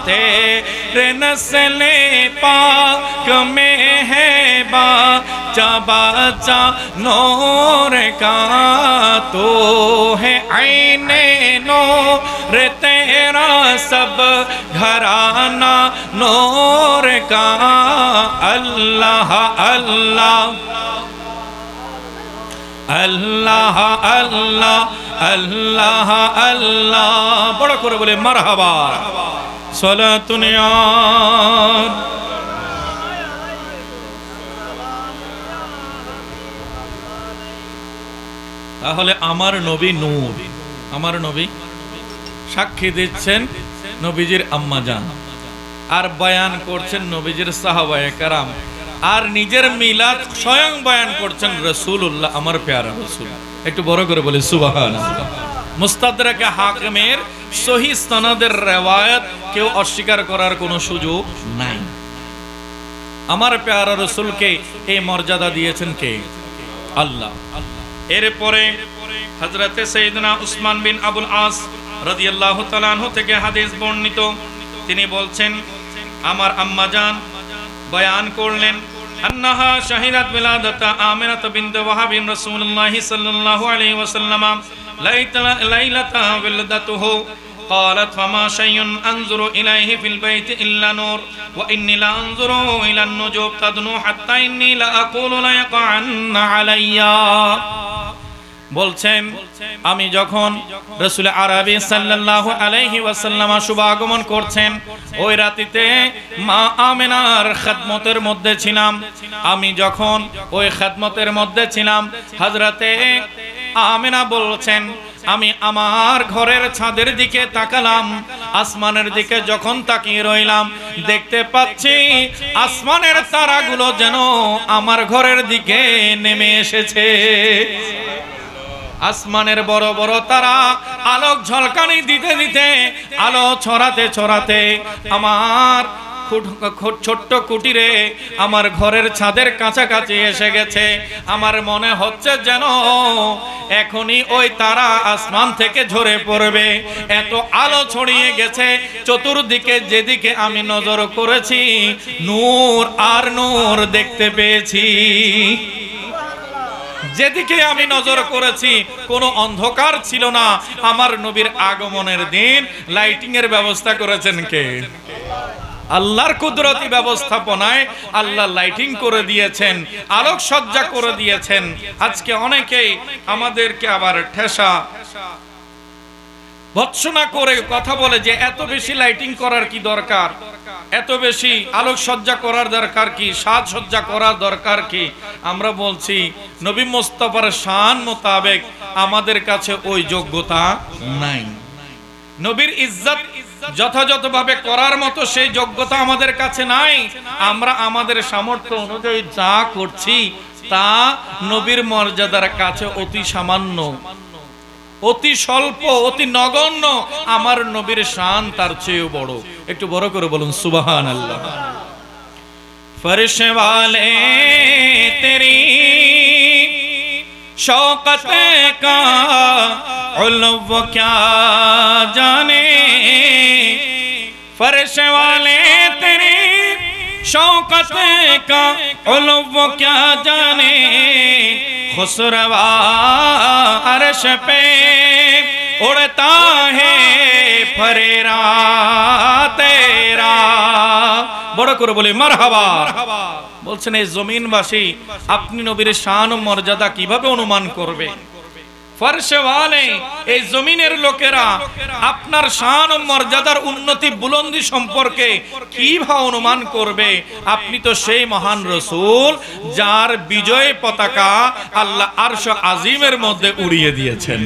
तेरे नस्ले पाक में है बाचा बाचा नूर का। तो है आईने नूर तेरा सब घराना नूर का। अल्लाह अल्लाह अल्लाह अल्लाह अल्लाह अल्लाह, बड़ा करे बोले मरहबा सलातुन यार। তাহলে আমার নবী নূর, আমার নবী সাক্ষী দিচ্ছেন নবীজির আম্মা জান, আর বয়ান করছেন নবীজির সাহাবায়ে কেরাম, আর নিজের মিলাদ স্বয়ং বয়ান করছেন রাসূলুল্লাহ, আমার প্যারা রাসূল। একটু বড় করে বলি সুবহানাল্লাহ। মুস্তাদরাকে হাকিমের সহিহ সনদের riwayat কেউ অস্বীকার করার কোনো সুযোগ নাই। আমার প্যারা রাসূলকে এই মর্যাদা দিয়েছেন কে? আল্লাহ। এরপরে হযরতে সাইয়েদনা উসমান বিন আবুল আস রাদিয়াল্লাহু তাআলা আনহু থেকে হাদিস বর্ণিত, তিনি বলছেন আমার আম্মা জান বয়ান করলেন, আন্নাহা শাহিদাত বিলাদাতা আমিনাত বিনত ওয়াহাব রাসূলুল্লাহ সাল্লাল্লাহু আলাইহি ওয়াসাল্লাম লাইলাতা ওয়ালাদাতুহু قالت فما شيء انظر اليه في البيت الا نور واني لا انظر الى النجوم تدنو حتى اني لا اقول لا يقعن علي। বলছেন আমি যখন রাসূল আরবি সাল্লাল্লাহু আলাইহি ওয়াসাল্লাম শুভ আগমন করছেন, ওই রাতিতে মা আমিনার খিদমতের মধ্যে ছিলাম। আমি যখন ওই খিদমতের মধ্যে ছিলাম, হযরতে আমিনা বলছেন আমি আমার ঘরের ছাদের দিকে তাকালাম, আসমানের দিকে যখন তাকিয়ে রইলাম, দেখতে পাচ্ছি আসমানের তারাগুলো যেন আমার ঘরের দিকে নেমে এসেছে। আসমানের বড় বড় তারা আলোক ঝলকানি দিতে দিতে, আলো ছড়াতে ছড়াতে আমার ছোট্ট কুটিরে, আমার ঘরের ছাদের কাছাকাছি এসে গেছে। আমার মনে হচ্ছে যেন এখনই ওই তারা আসমান থেকে ঝরে পড়বে, এত আলো ছড়িয়ে গেছে। চতুর্দিকে যেদিকে আমি নজর করেছি, নূর আর নূর দেখতে পেয়েছি। যেদিকে আমি নজর করেছি কোনো অন্ধকার ছিল না। আমার নবীর আগমনের দিন লাইটিং এর ব্যবস্থা করেছেন কে? আল্লাহর কুদরতি ব্যবস্থাপনায় আল্লাহ লাইটিং করে দিয়েছেন, আলোকসজ্জা করে দিয়েছেন। আজকে অনেকেই আমাদেরকে আবার ঠেসা ভৎসনা করে কথা বলে যে এত বেশি লাইটিং করার কি দরকার, এত বেশি আলোকসজ্জা করার দরকার কি, সাজসজ্জা করার দরকার কি? আমরা বলছি নবী মুস্তাফার শান মোতাবেক আমাদের কাছে ওই যোগ্যতা নাই। নবীর ইজ্জত যথাযথভাবে করার মতো সেই যোগ্যতা আমাদের কাছে নাই। আমরা আমাদের সামর্থ্য অনুযায়ী যা করছি তা নবীর মর্যাদার কাছে অতি সামান্য, অতি স্বল্প, অতি নগণ্য। আমার নবীর শান তার চেয়েও বড়। একটু বড় করে বলুন সুবহানাল্লাহ। ফরশ ওয়ালে তেরি শৌকত কা उल्व क्या जाने, फर्श वाले तेरी शौकत का उल्व क्या जाने, खुसरवा अर्श पे उड़ता है फरेरा तेरा। বড় করে বলি মারহাবা। বলছেন এই জমিনবাসী আপনি নবীর শান ও মর্যাদা কিভাবে অনুমান করবে? ফরশে ওয়ালে, এই জমিনের লোকেরা আপনার শান ও মর্যাদার উন্নতি বুলন্দি সম্পর্কে কিভাবে অনুমান করবে? আপনি তো সেই মহান রাসূল যার বিজয় পতাকা আল্লাহ আরশ আজিমের মধ্যে উড়িয়ে দিয়েছেন।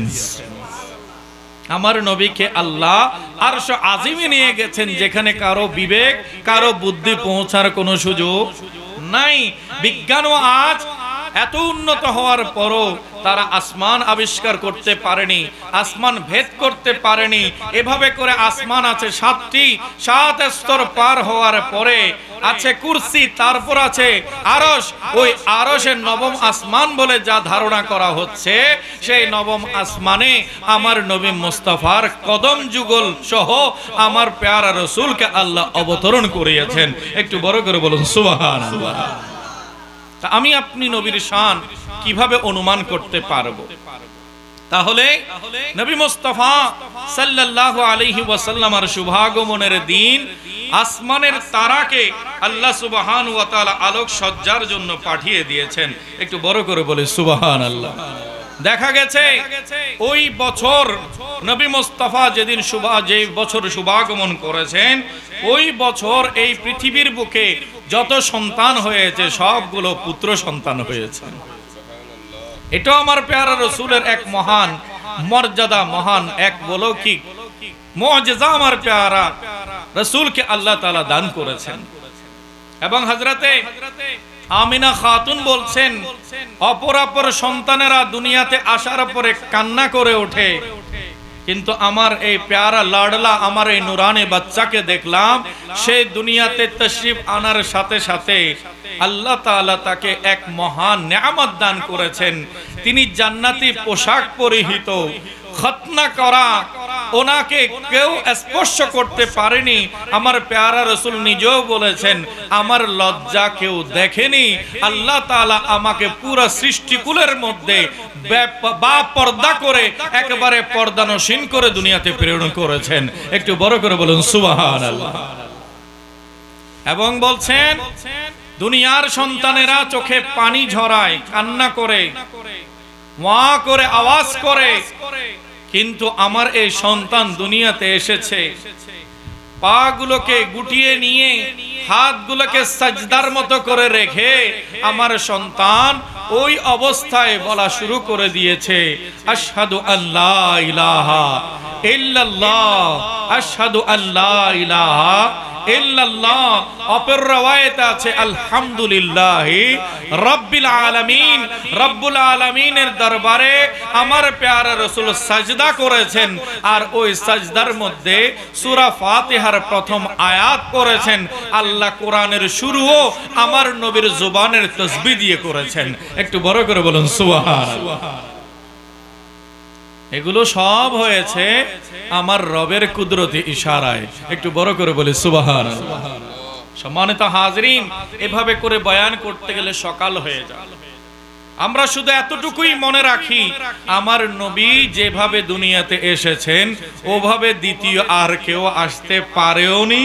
আমার নবীকে আল্লাহ আরশ আজিমে নিয়ে গেছেন, যেখানে কারো বিবেক, কারো বুদ্ধি পৌঁছার কোনো সুযোগ নাই। বিজ্ঞানও আজ এত উন্নত হওয়ার পরও তারা আসমান আবিষ্কার করতে পারেনি, আসমান ভেদ করতে পারেনি। এভাবে করে আসমান আছে সাতটি, 7 স্তর পার হওয়ার পরে আছে কুরসি, তারপর আছে আরশ। ওই আরশের নবম আসমান বলে যা ধারণা করা হচ্ছে, সেই নবম আসমানে আমার নবী মুস্তাফার কদম যুগল সহ আমার প্যারা রাসূলকে আল্লাহ অবতরণ করিয়েছেন। একটু বড় করে বলুন সুবহানাল্লাহ। আমি আপনি নবীর শান কিভাবে অনুমান করতে পারবো? তাহলে নবী মুস্তাফা সাল্লাল্লাহু আলাইহি ওয়াসাল্লামের শুভাগমনের দিন আসমানের তারাকে আল্লাহ সুবহানাহু ওয়া তাআলা আলোক সজ্জার জন্য পাঠিয়ে দিয়েছেন। একটু বড় করে বলে সুবহানাল্লাহ। দেখা গেছে ওই বছর নবী মুস্তাফা যেদিন যে বছর শুভাগমন করেছেন, ওই বছর এই পৃথিবীর বুকে যত সন্তান হয়েছে সবগুলো পুত্র সন্তান হয়েছে। এটা আমার প্যারা রাসূলের এক মহান মর্যাদা, মহান এক অলৌকিক মুআজিজা আমার প্যারা রাসূলকে আল্লাহ তাআলা দান করেছেন। এবং হযরতে আমিনা খাতুন বলছেন, অপরাপর সন্তানেরা দুনিয়াতে আসার পরে কান্না করে ওঠে, কিন্তু আমার এই প্যারা লাডলা আমার এই নুরানি বাচ্চাকে দেখলাম, সে দুনিয়াতে তশরিফ আনার সাথে সাথে আল্লাহ তাআলা তাকে এক মহান নিয়ামত দান করেছেন। তিনি জান্নাতি পোশাক পরিহিত, খতনা করা, ওনাকে কেউ স্পর্শ করতে পারেনি। আমার প্যারা রাসূল নিজেও বলেছেন, আমার লজ্জা কেউ দেখেনি। আল্লাহ তাআলা আমাকে পুরো সৃষ্টিকুলের মধ্যে বা পর্দা করে একেবারে পর্দানসীন করে দুনিয়াতে প্রেরণ করেছেন। একটু বড় করে বলুন সুবহানাল্লাহ। এবং বলছেন দুনিয়ার সন্তানেরা চোখে পানি ঝরায়, কান্না করে, ওয়া করে আওয়াজ করে, কিন্তু আমার এই সন্তান দুনিয়াতে এসেছে পাগুলোকে গুটিয়ে নিয়ে হাতগুলোকে সাজদার মতো করে রেখে আমার সন্তান ওই অবস্থায় বলা শুরু করে দিয়েছে, আশহাদু আল্লা ইলাহা ইল্লাল্লাহ, আশহাদু আল্লা ইলাহা ইল্লাল্লাহ। অপর রওয়ায়েতে আছে আলহামদুলিল্লাহি রাব্বিল আলামিন। রব্বুল আলামিনের দরবারে আমার প্যারা রাসূল সাজদা করেছেন, আর ওই সাজদার মধ্যে সূরা ফাতিহার প্রথম আয়াত করেছেন। আল্লাহ কোরআনের শুরুও আমার নবীর জবানের তাসবিহ দিয়ে করেছেন। একটু বড় করে বলুন সুবহানাল্লাহ। এগুলো সব হয়েছে আমার রবের কুদরতি ইশারায়। একটু বড় করে বলি সুবহানাল্লাহ। সম্মানিত হাজরিন, এভাবে করে বয়ান করতে গেলে সকাল হয়ে যায়। আমরা শুধু এতটুকুই মনে রাখি, আমার নবী যেভাবে দুনিয়াতে এসেছেন ওভাবে দ্বিতীয় আর কেউ আসতে পারেও নি,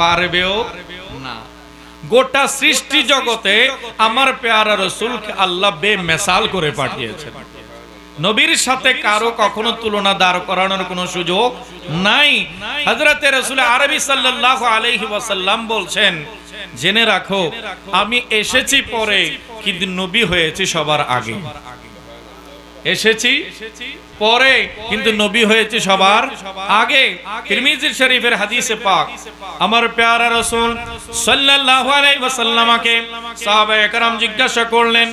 পারবেও না। গোটা সৃষ্টি জগতে আমার প্যারা রাসূলকে আল্লাহ বেমিসাল করে পাঠিয়েছেন। নবীর সাথে কারো কখনো তুলনা দাঁড় করানোর কোনো সুযোগ নাই। হযরতে রাসূল আরবি সাল্লাল্লাহু আলাইহি ওয়াসাল্লাম বলছেন, জেনে রাখো আমি এসেছি পরে কিন্তু নবী হয়েছি সবার আগে। এসেছি পরে কিন্তু নবী হয়েছে সবার আগে। তিরমিজি শরীফের হাদিসে পাক আমার প্যারা রাসূল সাল্লাল্লাহু আলাইহি ওয়াসাল্লামকে সাহাবায়ে কেরাম জিজ্ঞাসা করলেন,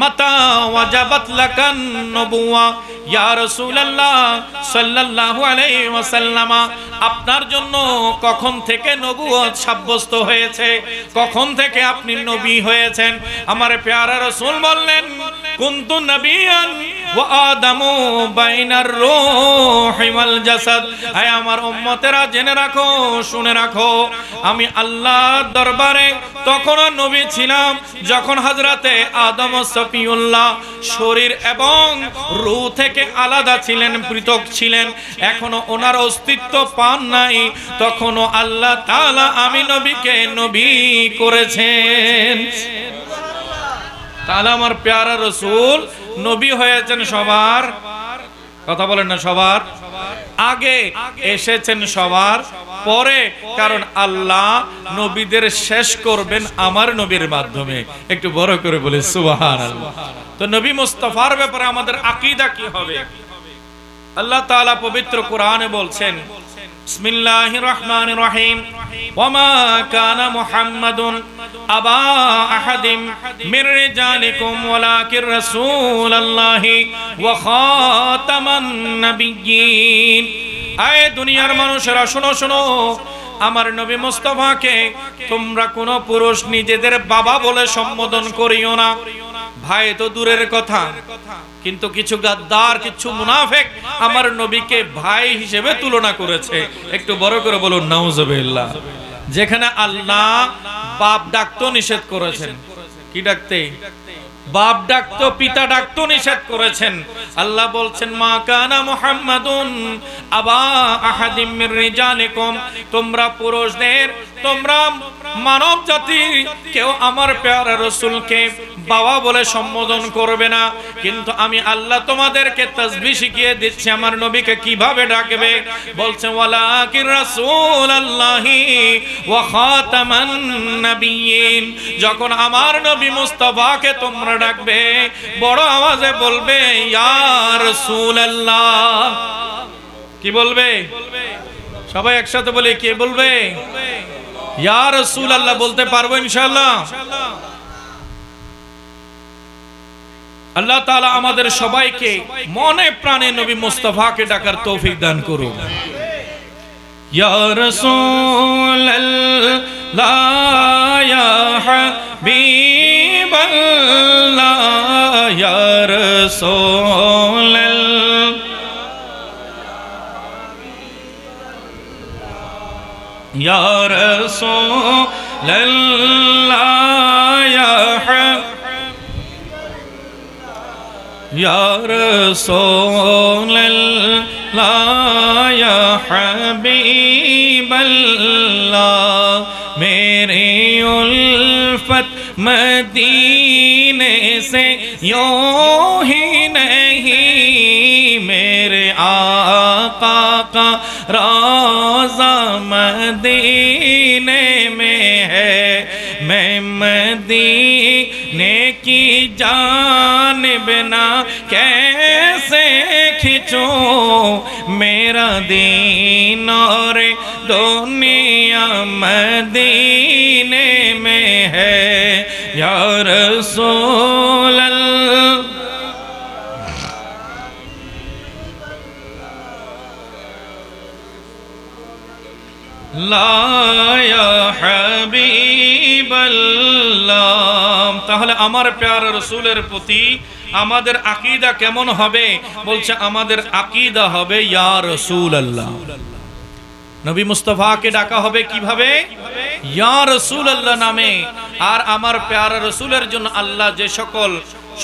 মাতা ওয়াজাবাত লাকান নবুওয়া ইয়া রাসূলুল্লাহ সাল্লাল্লাহু আলাইহি ওয়াসাল্লাম, আপনার জন্য কখন থেকে নবুয়ত সাব্যস্ত হয়েছে, কখন থেকে আপনি নবী হয়েছেন? আমার প্যারা রাসূল বললেন, কুনতু নবিয়ান ওয়া আদামু বাইনার রূহি ওয়াল জাসাদ। হে আমার উম্মতেরা, জেনে রাখো, শুনে রাখো, আমি আল্লাহর দরবারে তখন নবী ছিলাম যখন হযরতে আদম সফিউল্লাহ শরীর এবং রূহ থেকে আলাদা ছিলেন, পৃথক ছিলেন, এখনো ওনার অস্তিত্ব পান নাই। তখনও আল্লাহ তাআলা আমি নবীকে নবী করেছেন। তাহলে আমার প্যারা রাসূল নবী হয়েছেন সবার, কথা বলেন না, সবার আগে, এসেছেন সবার পরে, কারণ আল্লাহ নবীদের শেষ করবেন আমার নবীর মাধ্যমে। একটু বড় করে বলি সুবহানাল্লাহ। তো নবী মুস্তাফার ব্যাপারে আমাদের আকীদা কি হবে? আল্লাহ তাআলা পবিত্র কোরআনে বলছেন, বিসমিল্লাহির রহমানির রহিম, ওয়ামা কানা মুহাম্মাদুন আবা আহাদিম মির রিজালিকুম ওয়ালাকির রাসূলুল্লাহি ওয়া খাতামান নাবিয়্যিন। আয় দুনিয়ার মানুষেরা শোনো শোনো, আমার নবী মুস্তাফাকে তোমরা কোন পুরুষ নিজেদের বাবা বলে সম্বোধন করিও না। ভাই তো দূরের কথা, কিন্তু কিছু গাদ্দার, কিছু মুনাফিক আমার নবীকে ভাই হিসেবে তুলনা করেছে। একটু বড় করে বলুন নাউজুবিল্লাহ। যেখানে আল্লাহ বাপ ডাকতো নিষেধ করেছেন, কি ডাকতে? বাপ ডাকতো, পিতা ডাকতো নিষেধ করেছেন। আল্লাহ বলছেন, মা কানা মুহাম্মাদুন আবা আহাদিম মির রিজালিকুম, তোমরা পুরুষদের, তোমরা মানব জাতি কেউ আমার প্যারা রাসূলকে বাবা বলে সম্বোধন করবে না। কিন্তু আমি আল্লাহ তোমাদেরকে তাসবিহ শিখিয়ে দিচ্ছি আমার নবীকে কিভাবে ডাকবে। বলছে, ওয়ালাকির রাসূলুল্লাহি ওয়া খাতামান নাবিয়্যিন, যখন আমার নবী মুস্তাফাকে তোমরা ডাকবে বড় আওয়াজে বলবে ইয়া রাসূলুল্লাহ। কি বলবে? সবাই একসাথে বলে, কে বলবে? ইয়া রাসূলুল্লাহ বলতে পারবো ইনশাআল্লাহ। আল্লাহ তাআলা আমাদের সবাইকে মনে প্রাণে নবী মুস্তাফাকে ডাকার তৌফিক দান করুন। ইয়া রাসূলুল্লাহ ইয়া হাবিবাল্লাহ ইয়া রাসূলুল্লাহ ইয়া রাসূলুল্লাহ ইয়া या रसूलल्लाह या हबीबल्लाह, मेरी उल्फत मदीने से यूं ही नहीं, मेरे आका का रोज़ा मदीने में है, मैं मदीने की जानिब ना कैसे खींचूं मेरा दीन और दुनिया मदीने में है या रसूल अल्लाह। লায়া হাবিবাল্লাহ। তাহলে আমার প্যারা রাসূলের প্রতি আমাদের আকীদা কেমন হবে? বলছে আমাদের আকীদা হবে ইয়া রাসূলুল্লাহ। নবী মুস্তাফাকে ডাকা হবে কিভাবে? ইয়া রাসূলুল্লাহ নামে। আর আমার প্যারা রাসূলের জন্য আল্লাহ যে সকল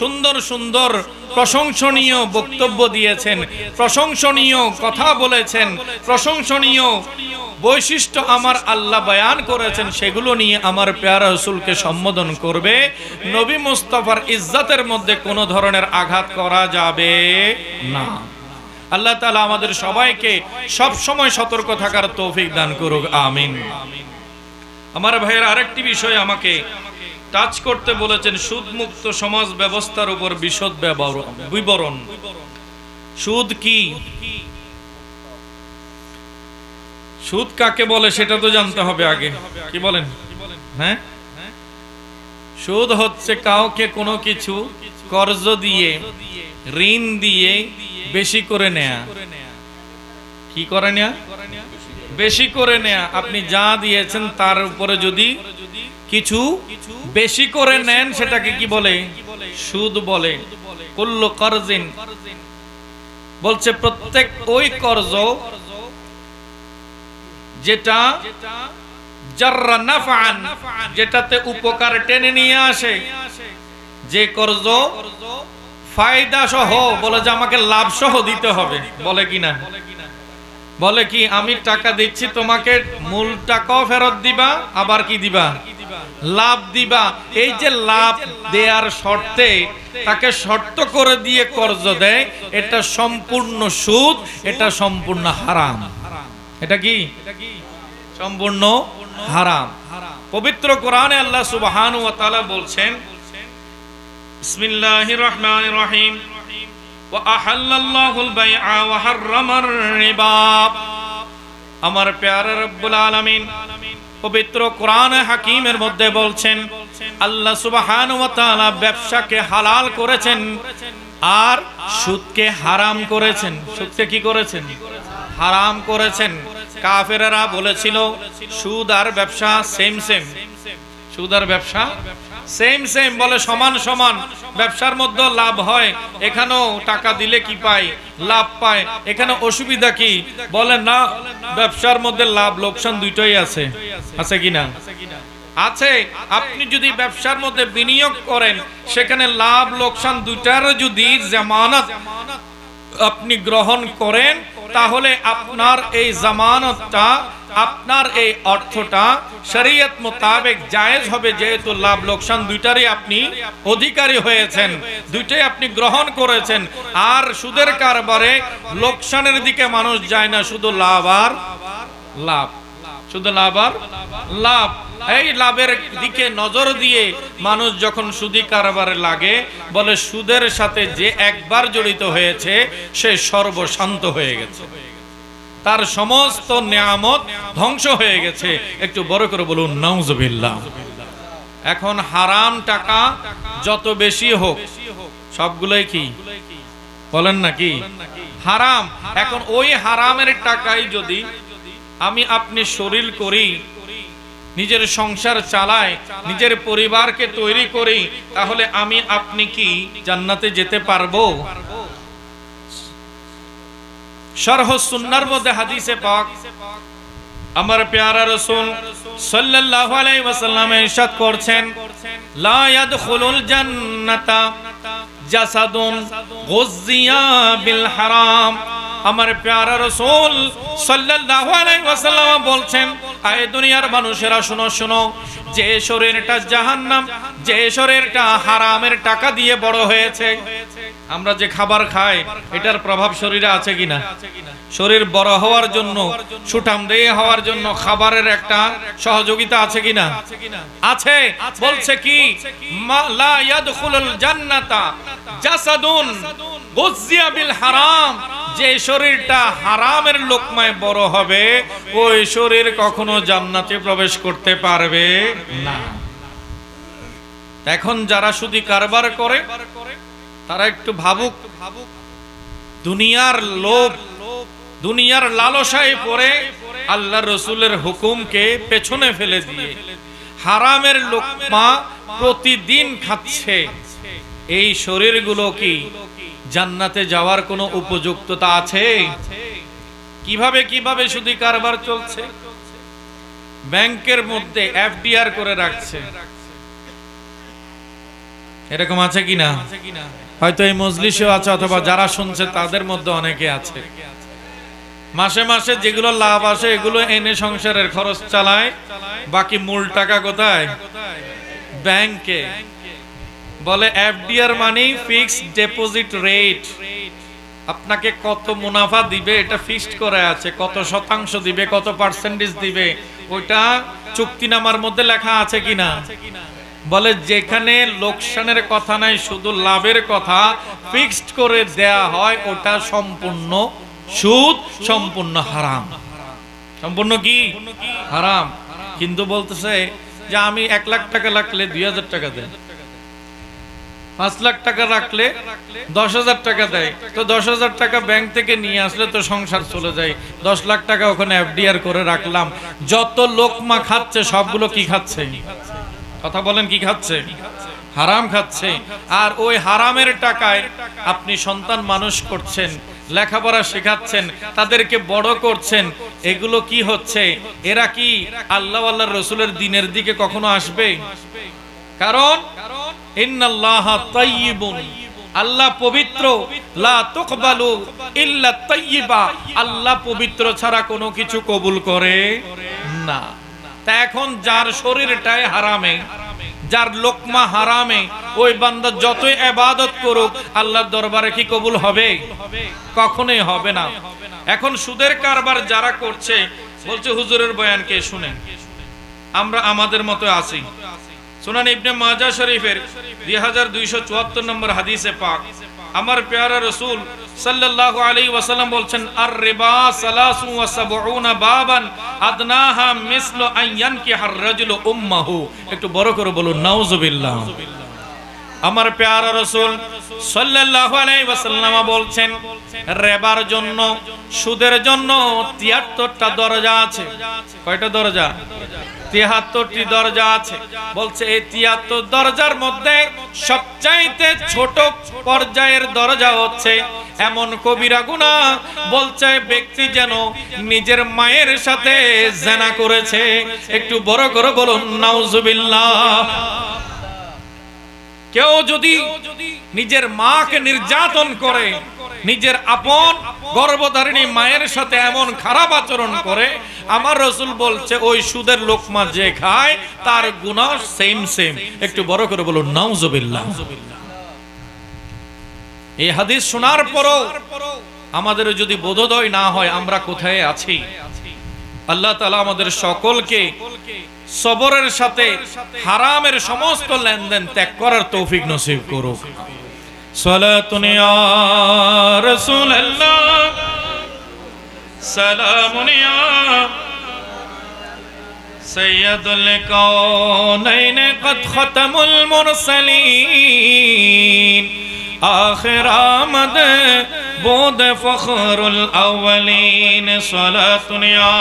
সুন্দর সুন্দর প্রশংসনীয় বক্তব্য দিয়েছেন, প্রশংসনীয় কথা বলেছেন, প্রশংসনীয় বৈশিষ্ট্য আমার আল্লাহ বয়ান করেছেন, সেগুলো নিয়ে আমার প্যারা রাসূলকে সম্বোধন করবে। নবী মুস্তাফার ইজ্জতের মধ্যে কোনো ধরনের আঘাত করা যাবে না। আল্লাহ তাআলা আমাদের সবাইকে সব সময় সতর্ক থাকার তৌফিক দান করুক, আমিন। আমার ভাইয়ের আরেকটি বিষয় আমাকে টাচ করতে বলেছেন, সুদ মুক্ত সমাজ ব্যবস্থার উপর বিশদ বিবরণ। সুদ কি, সুদ কাকে বলে সেটা তো জানতে হবে আগে। কি বলেন? হ্যাঁ, সুদ হচ্ছে কাউকে কোনো কিছু কর্জ দিয়ে, ঋণ দিয়ে বেশি করে নেয়া। কি করে নেয়া? বেশি করে নেয়া। আপনি যা দিয়েছেন তার উপরে যদি কিছু বেশি করে নেন সেটাকে কি বলে? সুদ বলে। কুল্লু কর্জিন বলছে প্রত্যেক ওই কর্জ যেটা জাররা নাফআন, যেটাতে উপকার টেনে নিয়ে আসে, যে কর্জ ফায়দা সহ, বলে যে আমাকে লাভ সহ দিতে হবে, বলে কি না? বলে কি আমি টাকা দিচ্ছি তোমাকে মূল টাকাও ফেরত দিবা, আবার কি দিবা? লাভ দিবা। এই যে লাভ দেয়ার শর্তে তাকে শর্ত করে দিয়ে কর্জ দেয়, এটা সম্পূর্ণ সুদ, এটা সম্পূর্ণ হারাম। এটা কি? সম্পূর্ণ হারাম। পবিত্র কোরআনে আল্লাহ সুবহানাহু ওয়া তাআলা বলছেন, বিসমিল্লাহির রহমানির রহিম, ওয়া আহাল্লাল্লাহুল বাইআ ওয়া হাররামার রিবা। আমার প্যারা রব্বুল আলামিন পবিত্র কোরআনে হাকিমের মধ্যে বলছেন, আল্লাহ সুবহানাহু ওয়া তাআলা ব্যবসাকে হালাল করেছেন আর সুদকে হারাম করেছেন। সুদকে কি করেছেন? হারাম করেছেন। কাফেররা বলেছিল সুদ আর ব্যবসা সেম সেম, সুদ আর ব্যবসা সেম সেম, বলে সমান সমান, ব্যবসার মধ্যে লাভ হয়, এখানেও টাকা দিলে কি পায়? লাভ পায়। এখানে অসুবিধা কি? বলে না, ব্যবসার মধ্যে লাভ লোকসান দুইটাই আছে। আছে কিনা? আছে। আপনি যদি ব্যবসার মধ্যে বিনিয়োগ করেন, সেখানে লাভ লোকসান দুইটার যদি জামানত আপনি গ্রহণ করেন, তাহলে আপনার এই জামানতটা, আপনার এই অর্থটা শরীয়ত মোতাবেক জায়েজ হবে, যেহেতু লাভ লোকসান দুইটারই আপনি অধিকারী হয়েছেন, দুইটাই আপনি গ্রহণ করেছেন। আর সুদের কারবারে লোকসানের দিকে মানুষ যায় না, শুধু লাভ আর লাভ, শুধু লাভ আর লাভ। এই লাভের দিকে নজর দিয়ে মানুষ যখন সুদি কারবারে লাগে, বলে সুদের সাথে যে একবার জড়িত হয়েছে সে সর্বশান্ত হয়ে গেছে, তার সমস্ত নিয়ামত ধ্বংস হয়ে গেছে। একটু বড় করে বলুন নাউজুবিল্লাহ। এখন হারাম টাকা যত বেশি হোক, সবগুলোই কি বলেন নাকি? হারাম। এখন ওই হারামের টাকাই যদি আমি আপনি শরীর করি, নিজের সংসার চালাই, নিজের পরিবারকে তৈরি করি, তাহলে আমি আপনি কি জান্নাতে যেতে পারবো? শরহ সুন্নাহর মধ্যে হাদিসে পাক আমার প্যারা রাসূল সাল্লাল্লাহু আলাইহি ওয়াসাল্লাম ইরশাদ করছেন, লা ইয়াদখুলুল জান্নাতা জাসাদুন গুযিয়া বিল হারাম। আমার প্যারা রাসূল সাল্লাল্লাহু আলাইহি ওয়াসাল্লাম বলছেন, আয়ে দুনিয়ার মানুষেরা শুনো শুনো, যে শরীরটা জাহান্নাম, যে শরীরটা হারামের টাকা দিয়ে বড় হয়েছে, আমরা যে খাবার খাই এটার প্রভাব শরীরে আছে কিনা? শরীর বড় হওয়ার জন্য, সুঠামদেহী হওয়ার জন্য খাবারের একটা সহযোগিতা আছে কিনা? আছে। বলছে কি, লা ইয়াদখুলুল জান্নাতা জাসাদুন গুযিয়া বিল হারাম, যে শরীরটা হারামের লোকমায় বড় হবে ওই শরীর কখনো জান্নাতে প্রবেশ করতে পারবে না। এখন যারা শুধু কারবার করে তারা একটু ভাবুক, দুনিয়ার লোভ, দুনিয়ার লালসায় পড়ে আল্লাহর রাসূলের হুকুমকে পেছনে ফেলে দিয়ে হারামের লোকমা প্রতিদিন খাচ্ছে। এই শরীরগুলো কি জান্নাতে যাওয়ার কোনো উপযুক্ততা আছে? কিভাবে কিভাবে শুধু কারবার চলছে। ব্যাংকের মধ্যে এফডিআর করে রাখছে, এরকম আছে কিনা? হয়তো এই মজলিসেও আছে, অথবা যারা শুনছে তাদের মধ্যে অনেকে আছে। মাসে মাসে যেগুলো লাভ আসে এগুলো এনে সংসারের খরচ চালায়, বাকি মূল টাকা কোথায়? ব্যাংকে। বলে এফডিআর মানে ফিক্সড ডিপোজিট রেট, আপনাকে কত মুনাফা দিবে এটা ফিক্সড করা আছে, কত শতাংশ দিবে, কত পার্সেন্টেজ দিবে, ওইটা চুক্তিনামার মধ্যে লেখা আছে কিনা? বলে যেখানে লোকসানের কথা নাই, শুধু লাভের কথা ফিক্সড করে দেয়া হয়, ওটা সম্পূর্ণ সুদ, সম্পূর্ণ হারাম। সম্পূর্ণ কি? হারাম। কিন্তু বলতেছে যে আমি 1 লাখ টাকা রাখলে 2000 টাকা দেয়, 5 লাখ টাকা রাখলে 10,000 টাকা দেয়। তো 10,000 টাকা ব্যাংক থেকে নিয়ে আসলে তো সংসার চলে যায়। 10 লাখ টাকা ওখানে এফডিআর করে রাখলাম। যত লোকমা খাচ্ছে সবগুলো কি খাচ্ছে? কথা বলেন, কি খাচ্ছে? হারাম খাচ্ছে। আর ওই হারামের টাকায় আপনি সন্তান মানুষ করছেন, লেখাপড়া শেখাচ্ছেন, তাদেরকে বড় করছেন। এগুলো কি হচ্ছে? এরা কি আল্লাহ আল্লাহর রাসূলের দ্বীনের দিকে কখনো আসবে? কারণ ইন্নাল্লাহা তাইয়্যিবুন, আল্লাহ পবিত্র, লা তুকবালু ইল্লা তাইয়্যিবা, আল্লাহ পবিত্র ছাড়া কোনো কিছু কবুল করে না। তা এখন যার শরীরটাই হারামে, যার লোকমা হারামে, ওই বান্দা যতই ইবাদত করুক আল্লাহর দরবারে কি কবুল হবে? কখনোই হবে না। এখন সুদের কারবার যারা করছে, বলছে হুজুরের বয়ানকে শুনেন, আমরা আমাদের মতো আছি। সুনান ইবনে মাজাহ শরীফের 2274 নম্বর হাদিসে পাক আমার প্যারা রাসূল সাল্লাল্লাহু আলাইহি ওয়াসাল্লাম বলছেন, আর রিবা 73 বাবান আদনাহা মিসলু আন ইয়ানকিহার রাজুলু উম্মাহু। একটু বড় করে বলুন নাউজুবিল্লাহ। আমার প্যারা রাসূল সাল্লাল্লাহু আলাইহি ওয়াসাল্লাম বলছেন, রিবার জন্য, সুদের জন্য 73টা দরজা আছে। কয়টা দরজা? 73টি দরজা আছে। বলছে এই 73 দরজার মধ্যে সবচাইতে ছোট পর্যায়ের দরজা হচ্ছে এমন কবিরা গুনাহ, বলছে ব্যক্তি যেন নিজের মায়ের সাথে জিনা করেছে। একটু বড় করে বলুন নাউজুবিল্লাহ। কেউ যদি নিজের মাকে নির্যাতন করে, নিজের আপন গর্ভধারিণী মায়ের সাথে এমন খারাপ আচরণ করে, আমার রাসূল বলছে ওই সুদের লোকমা যে খায় তার গুনাহ সেম সেম। একটু বড় করে বলুন নাউজুবিল্লাহ। এই হাদিস শোনার পরও আমাদের যদি বোধোদয় না হয় আমরা কোথায় আছি। আল্লাহ তাআলা আমাদের সকলকে সবরের সাথে হারামের সমস্ত লেনদেন ত্যাগ করার তৌফিক নসিব করুক। সালাতুন ইয়া রাসূলুল্লাহ, সালামুন ইয়া সাইয়্যিদুল কাওনাইন কদ খাতামুল মুরসালিন আখির আমদ বুদ ফখরুল আউয়ালিন। সালাতুন ইয়া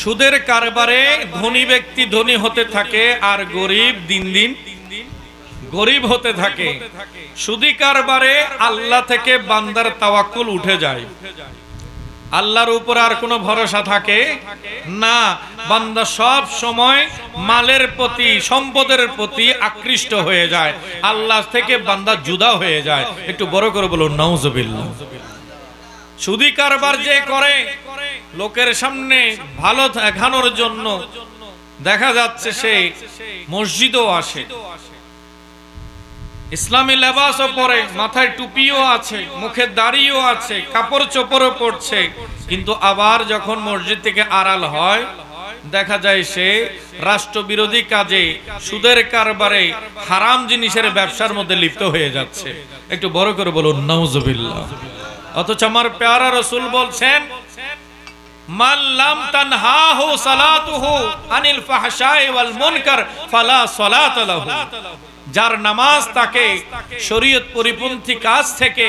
সুদের কারবারে ধনী ব্যক্তি ধনী হতে থাকে আর গরিব দিন দিন গরিব হতে থাকে। সুদি কারবারে আল্লাহ থেকে বান্দার তাওয়াক্কুল উঠে যায়, আল্লাহর উপর আর কোনো ভরসা থাকে না। বান্দা সব সময় মালের প্রতি, সম্পদের প্রতি আকৃষ্ট হয়ে যায়, আল্লাহ থেকে বান্দা জুদা হয়ে যায়। একটু বড় করে বলুন নাউজুবিল্লাহ। সুদি কারবার যে করে লোকের সামনে ভালো দেখানোর জন্য, দেখা যাচ্ছে সে মসজিদও আসে, ইসলামী লেবাসও পরে, মাথায় টুপিও আছে, মুখে দাড়িও আছে, কাপড় চোপড়ও পরছে, কিন্তু আবার যখন মসজিদ থেকে আড়াল হয় দেখা যায় সে রাষ্ট্রবিরোধী কাজে, সুদের কারবারে, হারাম জিনিসের ব্যবসার মধ্যে লিপ্ত হয়ে যাচ্ছে। একটু বড় করে বলুন নাউজুবিল্লাহ। অথচ আমার প্যারা রাসূল বলছেন, মান লাম তানহাহু সালাতুহু আনিল ফাহশাই ওয়াল মুনকার ফালা সালাত লাহু। যার নামাজ তাকে শরীয়ত পরিপন্থী কাজ থেকে,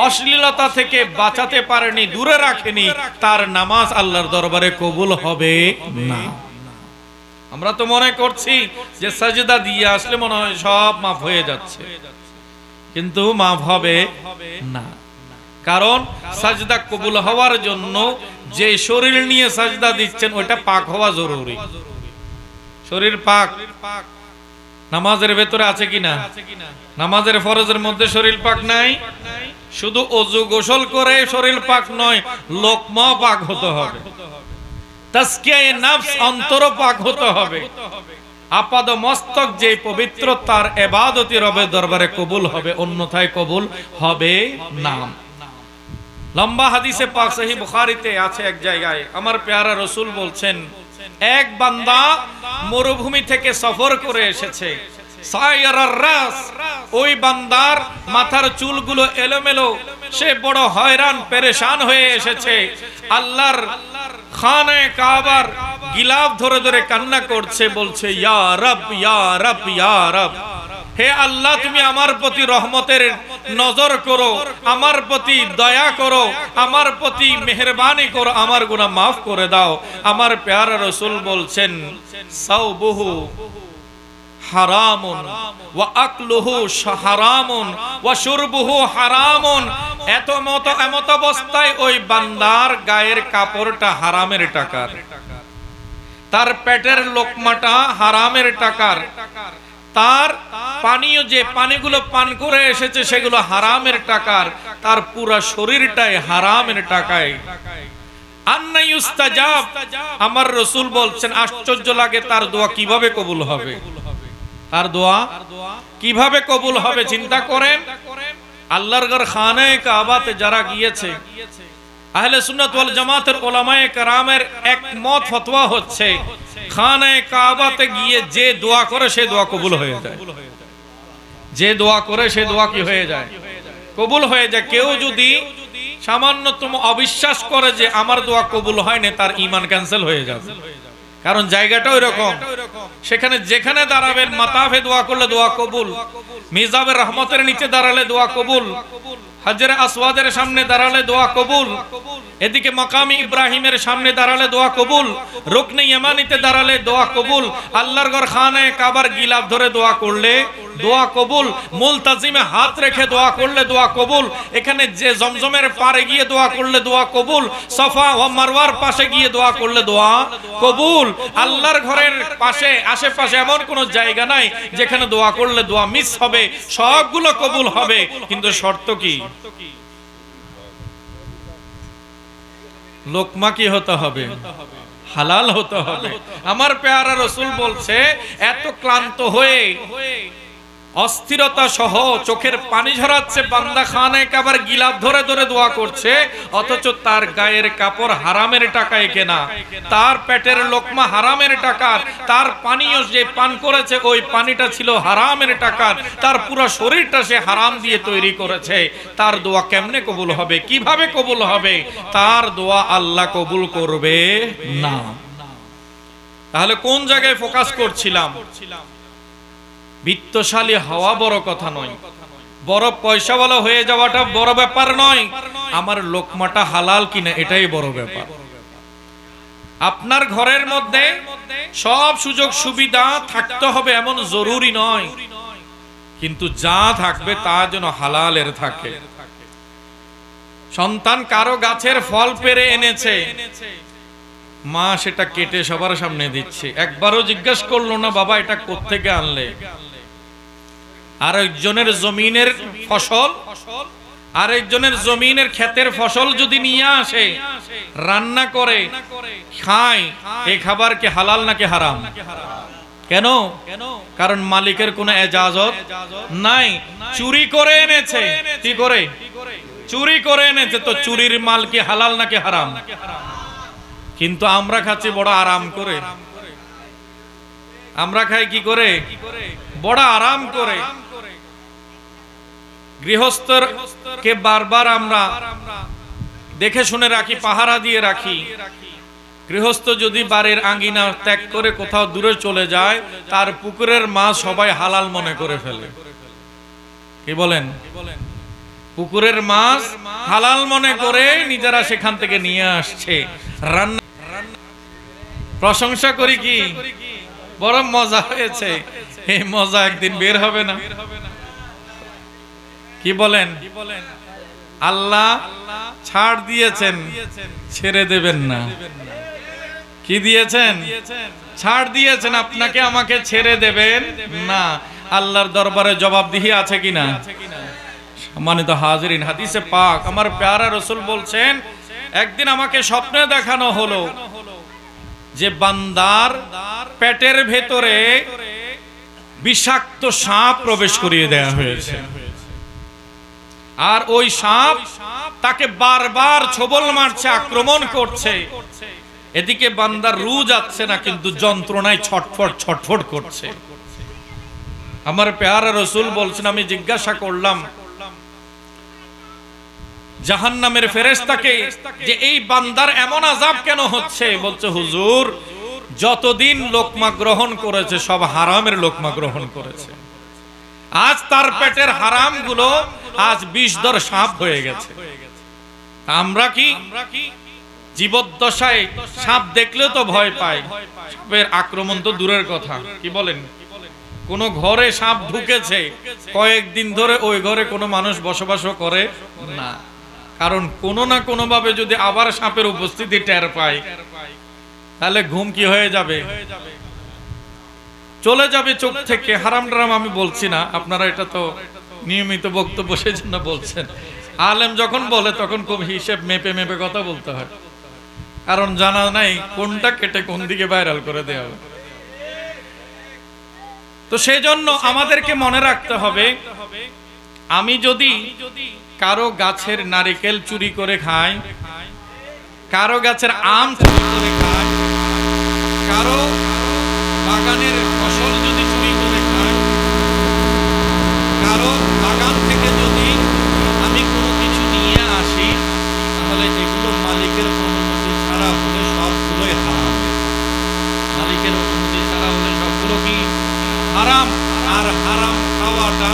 অশ্লীলতা থেকে বাঁচাতে পারেনি, দূরে রাখেনি, তার নামাজ আল্লাহর দরবারে কবুল হবে না। আমরা তো মনে করছি যে সাজদা দিয়ে আসলে মনে হয় সব মাফ হয়ে যাচ্ছে, কিন্তু মাফ হবে না। কারণ সাজদা কবুল হওয়ার জন্য যে শরীর নিয়ে সাজদা দিচ্ছেন ওটা পাক হওয়া জরুরি। শরীর পাক নামাজের ভেতরে আছে কিনা? নামাজের ফরজের মধ্যে শরীর পাক নাই। শুধু ওযু গোসল করে শরীর পাক নয়, লোকমা পাক হতে হবে, তাজকিয়ায়ে নফস অন্তর পাক হতে হবে। আপাদ মস্তক যে পবিত্র, তার ইবাদতি রবের দরবারে কবুল হবে, অন্যথায় কবুল হবে না। লম্বা হাদিসে পাক সহিহ বুখারীতে আছে, এক জায়গায় আমার প্যারা রাসূল বলছেন, এক বান্দা মরুভূমি থেকে সফর করে এসেছে, সায়রার রাস, ওই বান্দার মাথার চুলগুলো এলোমেলো, সে বড় হয়রান পেরেশান হয়ে এসেছে। আল্লাহর খানে কাবার গিলাফ ধরে ধরে কান্না করছে, বলছে ইয়া রব ইয়া রব ইয়া রব, হে আল্লাহ তুমি আমার প্রতি রহমতের নজর করো, আমার প্রতি দয়া করো, আমার প্রতি মেহেরবানি করো, আমার গুনাহ মাফ করে দাও। আমার প্যারা রাসূল বলছেন, সাওবুহু হারামুন ওয়া আকলুহু হারামুন ওয়া শুরবুহু হারামুন। এমত অবস্থায় ওই বান্দার গায়ের কাপড়টা হারামের টাকার, তার পেটের লোকমাটা হারামের টাকার, তার পানীয় যে পানিগুলো পান করে এসেছে সেগুলো হারামের টাকার, তার পুরা শরীরটাই হারামের টাকায়। আন্না ইউস্তাজাব, আমার রাসূল বলছেন আশ্চর্য লাগে তার দোয়া কিভাবে কবুল হবে। তার দোয়া কিভাবে কবুল হবে চিন্তা করেন। আল্লাহর ঘর খানে কাবাতে যারা গিয়েছে, আহলে সুন্নাত ওয়াল জামাতের উলামায়ে কেরামের একমত ফতোয়া হচ্ছে, খানে কাবাতে গিয়ে যে দোয়া করে সে দোয়া কবুল হয়ে যায়। যে দোয়া করে সে দোয়া কি হয়ে যায়? কবুল হয়ে যায়। কেউ যদি সামান্যতম অবিশ্বাস করে যে আমার দোয়া কবুল হয়নি, তার ঈমান ক্যান্সেল হয়ে যাবে। কারণ জায়গাটা ওইরকম, সেখানে যেখানে দাঁড়াবেন মাতাফে দোয়া করলে দোয়া কবুল, মিজাবের রহমতের নিচে দাঁড়ালে দোয়া কবুল, হাজরে আসওয়াদের সামনে দাঁড়ালে দোয়া কবুল, এদিকে মাকামি ইব্রাহিমের সামনে দাঁড়ালে দোয়া কবুল, রুকনে ইয়ামানিতে দাঁড়ালে দোয়া কবুল, আল্লাহর ঘর খানে কাবার গিলাফ ধরে দোয়া করলে দোয়া কবুল, মুলতাজিমে হাত রেখে দোয়া করলে দোয়া কবুল, এখানে যে জমজমের পারে গিয়ে দোয়া করলে দোয়া কবুল, সফা ও মারওয়ার পাশে গিয়ে দোয়া করলে দোয়া কবুল। আল্লাহর ঘরের পাশে আশেপাশে এমন কোন জায়গা নাই যেখানে দোয়া করলে দোয়া মিস হবে, সবগুলো কবুল হবে। কিন্তু শর্ত কি? লোকমা কি হতে হবে? হালাল হতে হবে। আমার প্যারা রাসূল বলছে, এত ক্লান্ত হয়ে অস্থিরতা সহ চোখের পানি ঝরাচ্ছে বান্দা, খানে কাবার গিলাফ ধরে ধরে দোয়া করছে, অথচ তার গায়ের কাপড় হারামের টাকায় কেনা, তার পেটের লোকমা হারামের টাকার, তার পানীয় যে পান করেছে ওই পানিটা ছিল হারামের টাকার, তার পুরো শরীরটা সে হারাম দিয়ে তৈরি করেছে। তার দোয়া কেমনে কবুল হবে? কিভাবে কবুল হবে? তার দোয়া আল্লাহ কবুল করবে না। তাহলে কোন জায়গায় ফোকাস করছিলাম? বিত্তশালী হওয়া বড় কথা নয়, বড় পয়সাওয়ালা হয়ে যাওয়াটা বড় ব্যাপার নয়, আমার লোকমাটা হালাল কিনা এটাই বড় ব্যাপার। আপনার ঘরের মধ্যে সব সুযোগ সুবিধা থাকতে হবে এমন জরুরি নয়, কিন্তু যা থাকবে তা যেন হালালের থাকে। সন্তান কারো গাছের ফল পেড়ে এনেছে, মা সেটা কেটে সবার সামনে দিচ্ছে, একবারও জিজ্ঞাসা করলো না বাবা এটা কোত্থেকে আনলে। আর একজনের জমিনের ফসল আরেকজনের জমিনের ক্ষেতের ফসল যদি নিয়ে আসে, রান্না করে খায়, এই খাবার কি হালাল নাকি হারাম? কেন? কারণ মালিকের কোনো এজাজত নাই, চুরি করে এনেছে। কি করে? চুরি করে এনেছে। তো চুরির মাল কি হালাল নাকি হারাম? কিন্তু আমরা খাচ্ছি বড় আরাম করে। আমরা খাই কি করে? বড় আরাম করে। গৃহস্থকে বারবার আমরা দেখে শুনে রাখি, পাহারা দিয়ে রাখি। গৃহস্থ যদি বাড়ির আঙ্গিনা ত্যাগ করে কোথাও দূরে চলে যায়, তার পুকুরের মাছ সবাই হালাল মনে করে ফেলে। কি বলেন? পুকুরের মাছ হালাল মনে করে নিজেরা সেখান থেকে নিয়ে আসছে, রান্না প্রশংসা করি কি বড় মজা হয়েছে। এই মজা একদিন বের হবে না? কি বলেন? আল্লাহ ছাড় দিয়েছেন, ছেড়ে দেবেন না। কি দিয়েছেন? ছাড় দিয়েছেন, আপনাকে আমাকে ছেড়ে দেবেন না। আল্লাহর দরবারে জবাবদিহি আছে কিনা? সম্মানিত হাজিরিন, হাদিসে পাক আমার প্যারা রাসূল বলছেন, একদিন আমাকে স্বপ্নে দেখানো হলো যে বান্দার পেটের ভেতরে বিষাক্ত সাপ প্রবেশ করিয়ে দেয়া হয়েছে, আর ওই সাপ তাকে বারবার ছোবল মারছে, আক্রমণ করছে। এদিকে বান্দার রূহ যাচ্ছে না, কিন্তু যন্ত্রণায় ছটফট ছটফট করছে। আমার প্যারা রাসূল বলছেন, আমি জিজ্ঞাসা করলাম জাহান্নামের ফেরেশতাকে যে এই বান্দার এমন আযাব কেন হচ্ছে? বলছে, হুজুর, যতদিন লোকমা গ্রহণ করেছে সব হারামের লোকমা গ্রহণ করেছে। আজ তার পেটের হারামগুলো আজ বিষধর সাপ হয়ে গেছে। আমরা কি জীবদ্দশায় সাপ দেখলেও তো ভয় পাই, সাপের আক্রমণ তো দূরের কথা। কি বলেন? কোন ঘরে সাপ ঢুকেছে, কয়েকদিন ধরে ওই ঘরে কোনো মানুষ বসবাস করে না, কারণ কোনো না কোনো ভাবে যদি আবার সাপের উপস্থিতি টের পায়, তাহলে ঘুম কি হয়ে যাবে? চলে যাবে চোখ থেকে। হারাম টারাম আমি বলছি না, আপনারা এটা তো নিয়মিত বক্তব্য সেজন্য বলছেন। আলেম যখন বলে তখন খুব হিসেব মেপে মেপে কথা বলতে হয়, কারণ জানা নাই কোনটা কেটে কোন দিকে ভাইরাল করে দেওয়া হবে। তো সেই জন্য আমাদেরকে মনে রাখতে হবে, আমি যদি কারো গাছের নারকেল চুরি করে খাই, কারো গাছের আম চুরি করে খাই, কারো বাগানের ফসল যদি চুরি করে খাই, কারো বাগান থেকে যদি আমি কোনো কিছু নিয়ে আসি, তাহলে এগুলো মালিকের অনুমতি ছাড়া হলে সবগুলোই হারাম। মালিকের অনুমতি ছাড়া হলে সবগুলো কি হারাম। আর হারাম খাওয়াটা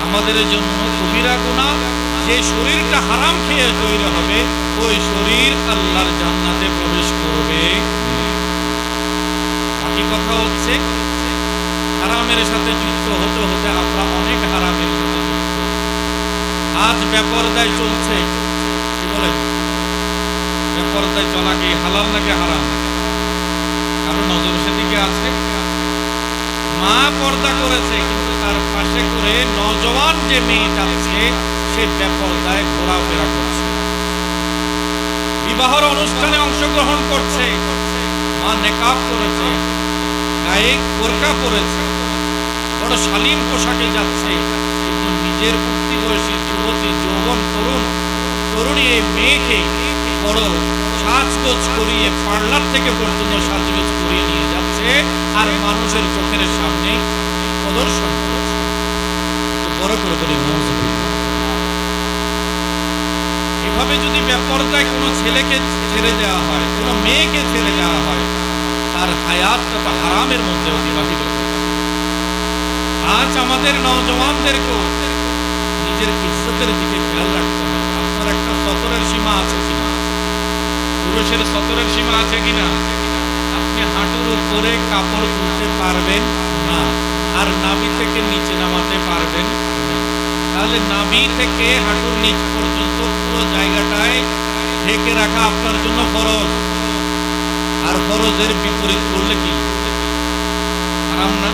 আমাদের জন্য কবিরা গুনাহ। যে শরীরটা হারাম খেয়ে তৈরি হবে, ওই শরীর আল্লাহর জান্নাতে প্রবেশ করবে। বাকি কথা হচ্ছে, হারামের সাথে যুক্ত হতে হতে আমরা অনেক হারামের সাথে যুক্ত। আজ বেপরদায় চলছে। কি বলেন? বেপরদায় চলা কি হালাল নাকি হারাম? কারণ নজর সেদিকে আছে। মা পর্দা করেছে, কিন্তু তার পাশে করে নওজওয়ান যে মেয়ে যাচ্ছে, সে বেপরদায় ঘোরাফেরা করছে, বিবাহের অনুষ্ঠানে অংশগ্রহণ করছে, মা নেকাব করেছে, গায়ে বোরকা পরেছে, বড় শালীন পোশাকে যাচ্ছে, কিন্তু নিজের উঠতি বয়সী যুবতী, যৌবন, তরুণী এই মেয়েকে বড় সাজগোজ করিয়ে পার্লার থেকে পর্যন্ত সাজগোজ করিয়ে নিয়ে যাচ্ছে, আর মানুষের চোখের সামনে প্রদর্শন করছে। বড় করে বলি, এভাবে যদি বেপরদায় কোনো ছেলেকে ছেড়ে দেওয়া হয়, কোনো মেয়েকে ছেড়ে দেওয়া হয়, তার হায়াতটা তো হারামের মধ্যে অতিবাহিত হবে। আজ আমাদের নওজওয়ানদেরকেও নিজের ইজ্জতের দিকে খেয়াল রাখতে হবে। আপনার একটা সতরের সীমা আছে কিনা? পুরুষের সতরের সীমা আছে কিনা? আপনি হাঁটুর উপরে কাপড় তুলতে পারবেন না, আর নাভি থেকে নিচে নামাতে পারবেন না। তাহলে নাভি থেকে হাঁটুর নিচ পর্যন্ত পুরো জায়গাটায় ঢেকে রাখা আপনার জন্য ফরজ। আর ফরজের বিপরীত করলে কি হারাম না?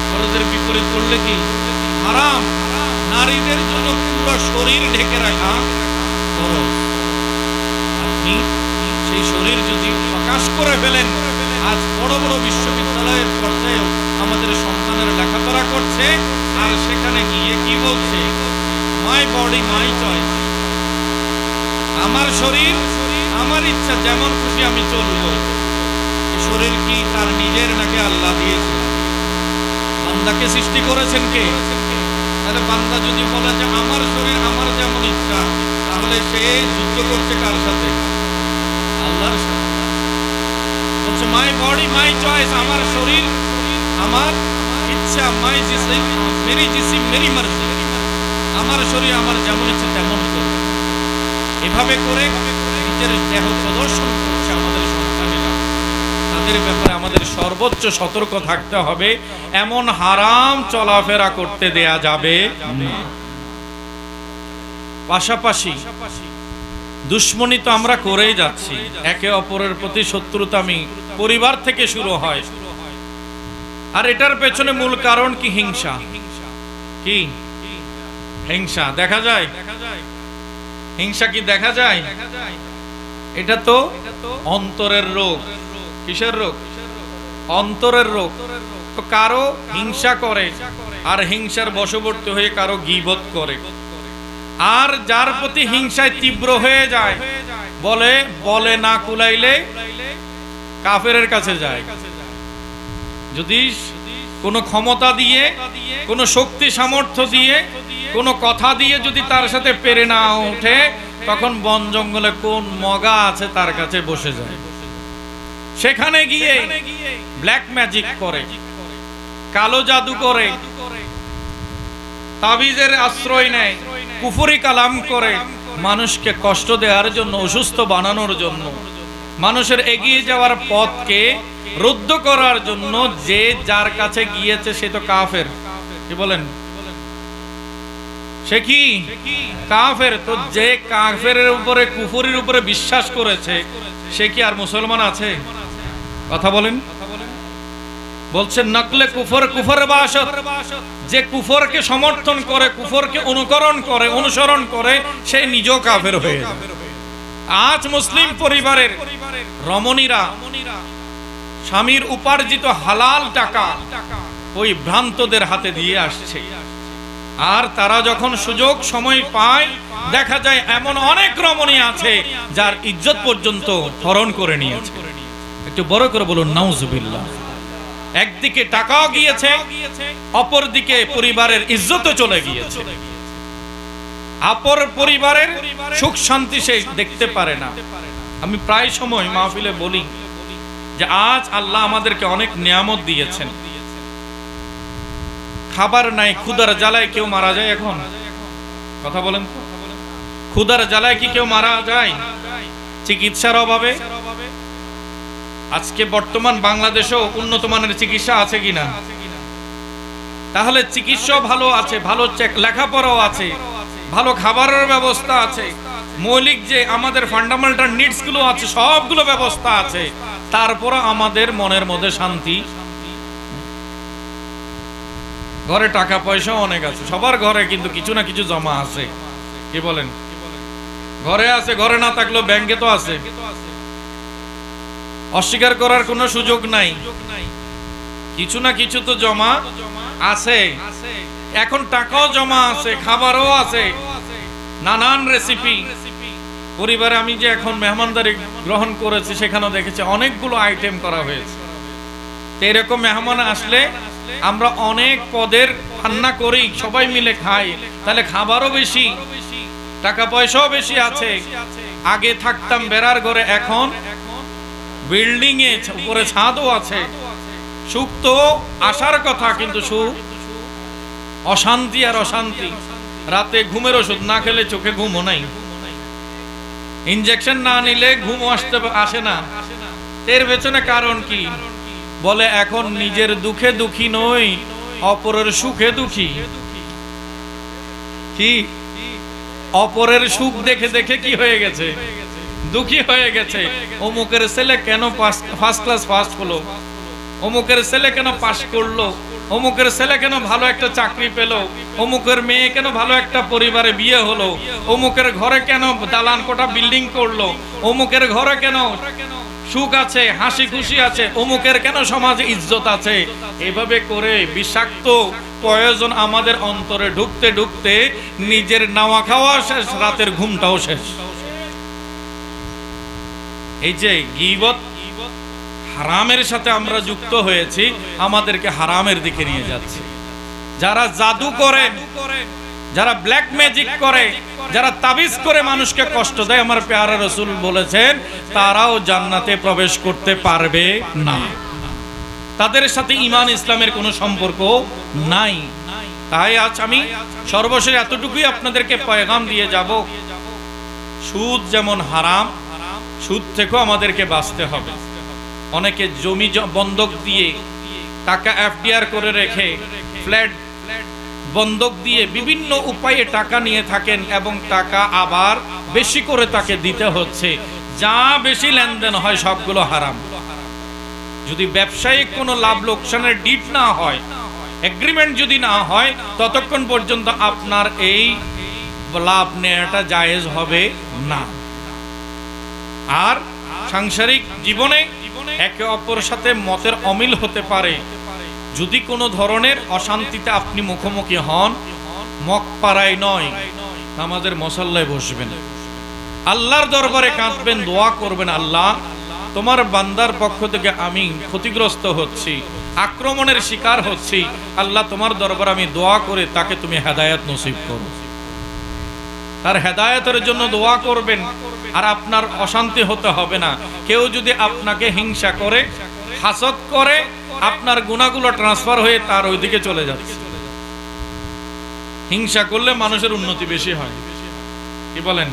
ফরজের বিপরীত করলে কি হারাম? নারীদের জন্য পুরো শরীর ঢেকে রাখা ফরজ। আপনি সেই শরীর যদি প্রকাশ করে ফেলেন, আজ বড় বড় বিশ্ববিদ্যালয়ের পর্যায়ে আমাদের সন্তানের লেখাপড়া করছে, আর সেখানে গিয়ে কি বলছে, মাই বডি মাই চয়েস, আমার শরীর আমার ইচ্ছা, যেমন খুশি আমি চলবো। শরীর কি তার নিজের নাকি আল্লাহ দিয়েছে? বান্দাকে সৃষ্টি করেছেন কে? তাহলে বান্দা যদি বলে যে আমার শরীর আমার যেমন ইচ্ছা, তাহলে সে যুদ্ধ করছে কার সাথে? আল্লাহর সাথে। বলছে মাই বডি মাই চয়েস, আমার শরীর আমার ইচ্ছা, মাই জিসিম মেরি জিসিম মেরি মার্জি, আমার শরীর আমার যেমন ইচ্ছা তেমন করবে। এভাবে করে নিজের দেহ প্রদর্শন করছে আমাদের সন্তানেরা। তাদের ব্যাপারে আমাদের সর্বোচ্চ সতর্ক থাকতে হবে, এমন হারাম চলাফেরা করতে দেয়া যাবে না। পাশাপাশি দুশ্মনী তো আমরা করেই যাচ্ছি, একে অপরের প্রতি শত্রুতামি পরিবার থেকে শুরু হয়, আর এটার পেছনে মূল কারণ কি? হিংসা। কি হিংসা দেখা যায়? হিংসা কি দেখা যায়? এটা তো অন্তরের রোগ। কিসের রোগ? অন্তরের রোগ। তো কারো হিংসা করে, আর হিংসার বশবর্তী হয়ে কারো গীবত করে, আর যার প্রতি হিংসায় তীব্র হয়ে যায়, বলে বলে না কুলাইলে কাফেরের কাছে যায়। যদি কোনো ক্ষমতা দিয়ে, কোনো শক্তি সামর্থ্য দিয়ে, কোনো কথা দিয়ে যদি তার সাথে পেরে না ওঠে, তখন বন জঙ্গলে কোন মগা আছে তার কাছে বসে যায়, সেখানে গিয়ে ব্ল্যাক ম্যাজিক করে, কালো জাদু করে, তাবিজের আশ্রয় নেয়, কুফরি কালাম করে, মানুষকে কষ্ট দেওয়ার জন্য, অসুস্থ বানানোর জন্য, মানুষের এগিয়ে যাওয়ার পথকে রুদ্ধ করার জন্য যে যার কাছে গিয়েছে সে তো কাফের। কি বলেন? সে কি কাফের। তো যে কাফেরের উপরে, কুফরির উপরে বিশ্বাস করেছে, সে কি আর মুসলমান আছে? কথা বলেন। বলছেন নকলে কুফর কুফর বাসত, যে কুফরকে সমর্থন করে, কুফরকে অনুকরণ করে, অনুসরণ করে, সে নিজেও কাফের হয়ে যায়। আজ মুসলিম পরিবারের রমণীরা স্বামীর উপার্জিত হালাল টাকা ওই ভ্রান্তদের হাতে দিয়ে আসছে, আর তারা যখন সুযোগ সময় পায়, দেখা যায় এমন অনেক রমণী আছে যার ইজ্জত পর্যন্ত হরণ করে নিয়েছে। একটু বড় করে বলুন নাউজুবিল্লাহ। একদিকে টাকাও গিয়েছে, অপরদিকে পরিবারের ইজ্জতও চলে গিয়েছে, অপর পরিবারের সুখ শান্তি সে দেখতে পারে না। আমি প্রায় সময় মাহফিলে বলি যে আজ আল্লাহ আমাদেরকে অনেক নিয়ামত দিয়েছেন, খাবার নাই, ক্ষুধার জ্বালায় কেউ মারা যায় এখন? কথা বলেন তো, ক্ষুধার জ্বালায় কি কেউ মারা যায়? চিকিৎসার অভাবে? আজকে বর্তমান বাংলাদেশেও উন্নত মানের চিকিৎসা আছে কিনা? তাহলে চিকিৎসা ভালো আছে, ভালো লেখাপড়াও আছে, ভালো খাবারের ব্যবস্থা আছে, মৌলিক যে আমাদের ফান্ডামেন্টাল নিডস গুলো আছে সবগুলো ব্যবস্থা আছে, তারপর আমাদের মনের মধ্যে শান্তি। ঘরে টাকা পয়সা অনেক আছে, সবার ঘরে কিন্তু কিছু না কিছু জমা আছে। কি বলেন? ঘরে আছে, ঘরে না থাকলেও ব্যাংকে তো আছে, অস্বীকার করার কোনো সুযোগ নাই। কিছু না কিছু তো জমা আছে। এখন টাকাও জমা আছে, খাবারও আছে, নানান রেসিপি। পরিবারে আমি যে এখন মেহমানদারি গ্রহণ করেছি, সেখানেও দেখেছি অনেকগুলো আইটেম করা হয়েছে। এরকম মেহমান আসলে আমরা অনেক পদের রান্না করি, সবাই মিলে খাই, তাহলে খাবারও বেশি, টাকা পয়সাও বেশি আছে। আগে থাকতাম বেড়ার ঘরে, এখন বিল্ডিং এ উপরে ছাদও আছে। সুখ তো আসার কথা, কিন্তু সুখ অশান্তি আর অশান্তি। রাতে ঘুমের ওষুধ না খেলে চোখে ঘুমও নাই, ইনজেকশন না নিলে ঘুম আসে না। এর পেছনে কারণ কি? বলে এখন নিজের দুঃখে দুঃখী নই, অপরের সুখে দুঃখী। কি অপরের সুখ দেখে দেখে কি হয়ে গেছে? দুঃখী হয়ে গেছে। অমুকের ছেলে কেন ফার্স্ট ক্লাস ফার্স্ট হলো, অমুকের ছেলে কেন পাস করলো, অমুকের ছেলে কেন ভালো একটা চাকরি পেল, অমুকের মেয়ে কেন ভালো একটা পরিবারে বিয়ে হলো, অমুকের ঘরে কেন দালান কোঠা বিল্ডিং করলো, অমুকের ঘরে কেন সুখ আছে, হাসি খুশি আছে, অমুকের কেন সমাজে ইজ্জত আছে। এভাবে করে বিষাক্ত প্রয়োজন আমাদের অন্তরে ঢুকতে ঢুকতে নিজের নাওয়া খাওয়া শেষ, রাতের ঘুমটাও শেষ। এই যে গীবত, হারামের সাথে আমরা যুক্ত হয়েছি, আমাদেরকে হারামের দিকে নিয়ে যাচ্ছে। যারা জাদু করে, যারা ব্ল্যাক ম্যাজিক করে, যারা তাবিজ করে মানুষকে কষ্ট দেয়, আমার প্যারা রাসূল বলেছেন তারাও জান্নাতে প্রবেশ করতে পারবে না। তাদের সাথে ঈমান ইসলামের কোনো সম্পর্ক নাই। তাই আজ আমি সর্বশেষ এতটুকুই আপনাদেরকে পয়গাম দিয়ে যাব, সুদ যেমন হারাম, সুদ থেকেও আমাদেরকে বাঁচতে হবে। অনেকে জমি বন্ধক দিয়ে, টাকা এফডিআর করে রেখে, ফ্ল্যাট বন্ধক দিয়ে বিভিন্ন উপায়ে টাকা নিয়ে থাকেন এবং টাকা আবার বেশি করে তাকে দিতে হচ্ছে। যা বেশি লেনদেন হয় সবগুলো হারাম। যদি ব্যবসায়িক কোনো লাভ লোকসানের ডিড না হয়, এগ্রিমেন্ট যদি না হয়, ততক্ষণ পর্যন্ত আপনার এই লাভ নেওয়াটা জায়েজ হবে না। আর সাংসারিক জীবনে একে অপরের সাথে মতের অমিল হতে পারে। যদি কোনো ধরনের অশান্তিতে আপনি মুখোমুখি হন, মকপাড়ায় নয়, নামাজের মুসল্লায় বসবেন, আল্লাহর দরবারে কাঁদবেন, দোয়া করবেন, আল্লাহ তোমার বান্দার পক্ষ থেকে আমি ক্ষতিগ্রস্ত হচ্ছি, আক্রমণের শিকার হচ্ছি, আল্লাহ তোমার দরবারে আমি দোয়া করে তাকে তুমি হেদায়েত নসিব করো। তার হেদায়েতের জন্য দোয়া করবেন। আর আপনার অশান্তি হতে হবে না। কেউ যদি আপনাকে হিংসা করে, হাসদ করে, আপনার গুনাহগুলো ট্রান্সফার হয়ে তার ওইদিকে চলে যাচ্ছে। হিংসা করলে মানুষের উন্নতি বেশি হয়, কি বলেন?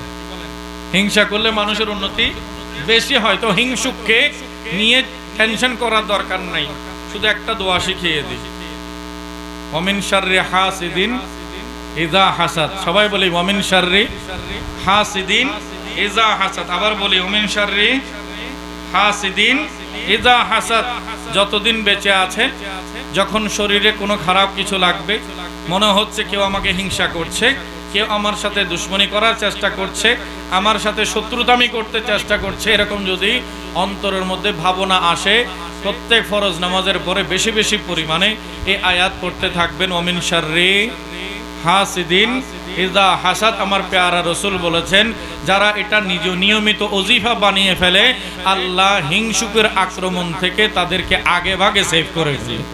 হিংসা করলে মানুষের উন্নতি বেশি হয়। তো হিংসুককে নিয়ে টেনশন করার দরকার নাই। শুধু একটা দোয়া শিখিয়ে দিই, ওমিন শাররি হাসিদিন ইযা হাসাদ। সবাই বলি ওমিন শাররি হাসিদিন ইযা হাসাদ। আবার বলি ওমিন শাররি হাসিদিন ইযা হাসাদ। যতদিন বেঁচে আছে, যখন শরীরে কোনো খারাপ কিছু লাগবে, মনে হচ্ছে কেউ আমাকে হিংসা করছে, কেউ আমার সাথে দুশ্মনী করার চেষ্টা করছে, আমার সাথে শত্রুতামি করতে চেষ্টা করছে, এরকম যদি অন্তরের মধ্যে ভাবনা আসে, প্রত্যেক ফরজ নামাজের পরে বেশি বেশি পরিমাণে এই আয়াত পড়তে থাকবেন, ওমিন শাররি হাসিদিন ইযা হাসাদ। আমার প্যারা রাসূল বলেছেন, যারা এটা নিয়মিত ওজিফা বানিয়ে ফেলে, আল্লাহ হিংসুকের আক্রমণ থেকে তাদেরকে আগে ভাগে সেভ করে ফেলে।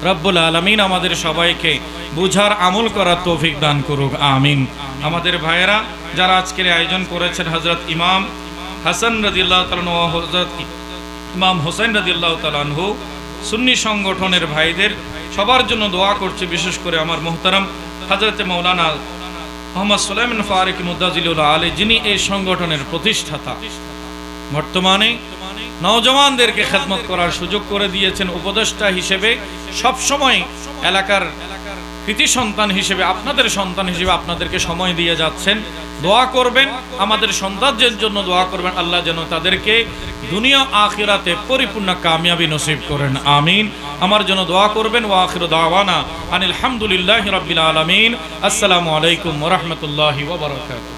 রব্বুল আলামিন আমাদের সবাইকে বুঝার আমল করার তৌফিক দান করুক, আমিন। আমাদের ভাইয়েরা যারা আজকের আয়োজন করেছেন, হযরত ইমাম হাসান রাদিয়াল্লাহু তাআলা আনহু, হযরত ইমাম হোসেন রাদিয়াল্লাহু তাআলা আনহু, সুন্নি সংগঠনের ভাইদের সবার জন্য দোয়া করছে। বিশেষ করে আমার মুহতারাম হযরত মাওলানা মুহাম্মদ সুলাইমান ফারুকী মুদ্দাজিলুল্লাহ আলাইহি, যিনি এই সংগঠনের প্রতিষ্ঠাতা, বর্তমানে নওজওয়ানদেরকে খেদমত করার সুযোগ করে দিয়েছেন। উপদেষ্টা হিসেবে সবসময় এলাকার কৃতি সন্তান হিসেবে, আপনাদের সন্তান হিসেবে আপনাদেরকে সময় দিয়ে যাচ্ছেন। দোয়া করবেন, আমাদের সন্তানদের জন্য দোয়া করবেন, আল্লাহ যেন তাদেরকে দুনিয়া আখিরাতে পরিপূর্ণ কামিয়াবি নসিব করেন, আমিন। আমার জন্য দোয়া করবেন। ওয়া আখিরু দাওয়ানা আনিল হামদুলিল্লাহি রাব্বিল আলামিন। আসসালামু আলাইকুম ওয়া রাহমাতুল্লাহি ওয়া বারাকাতুহু।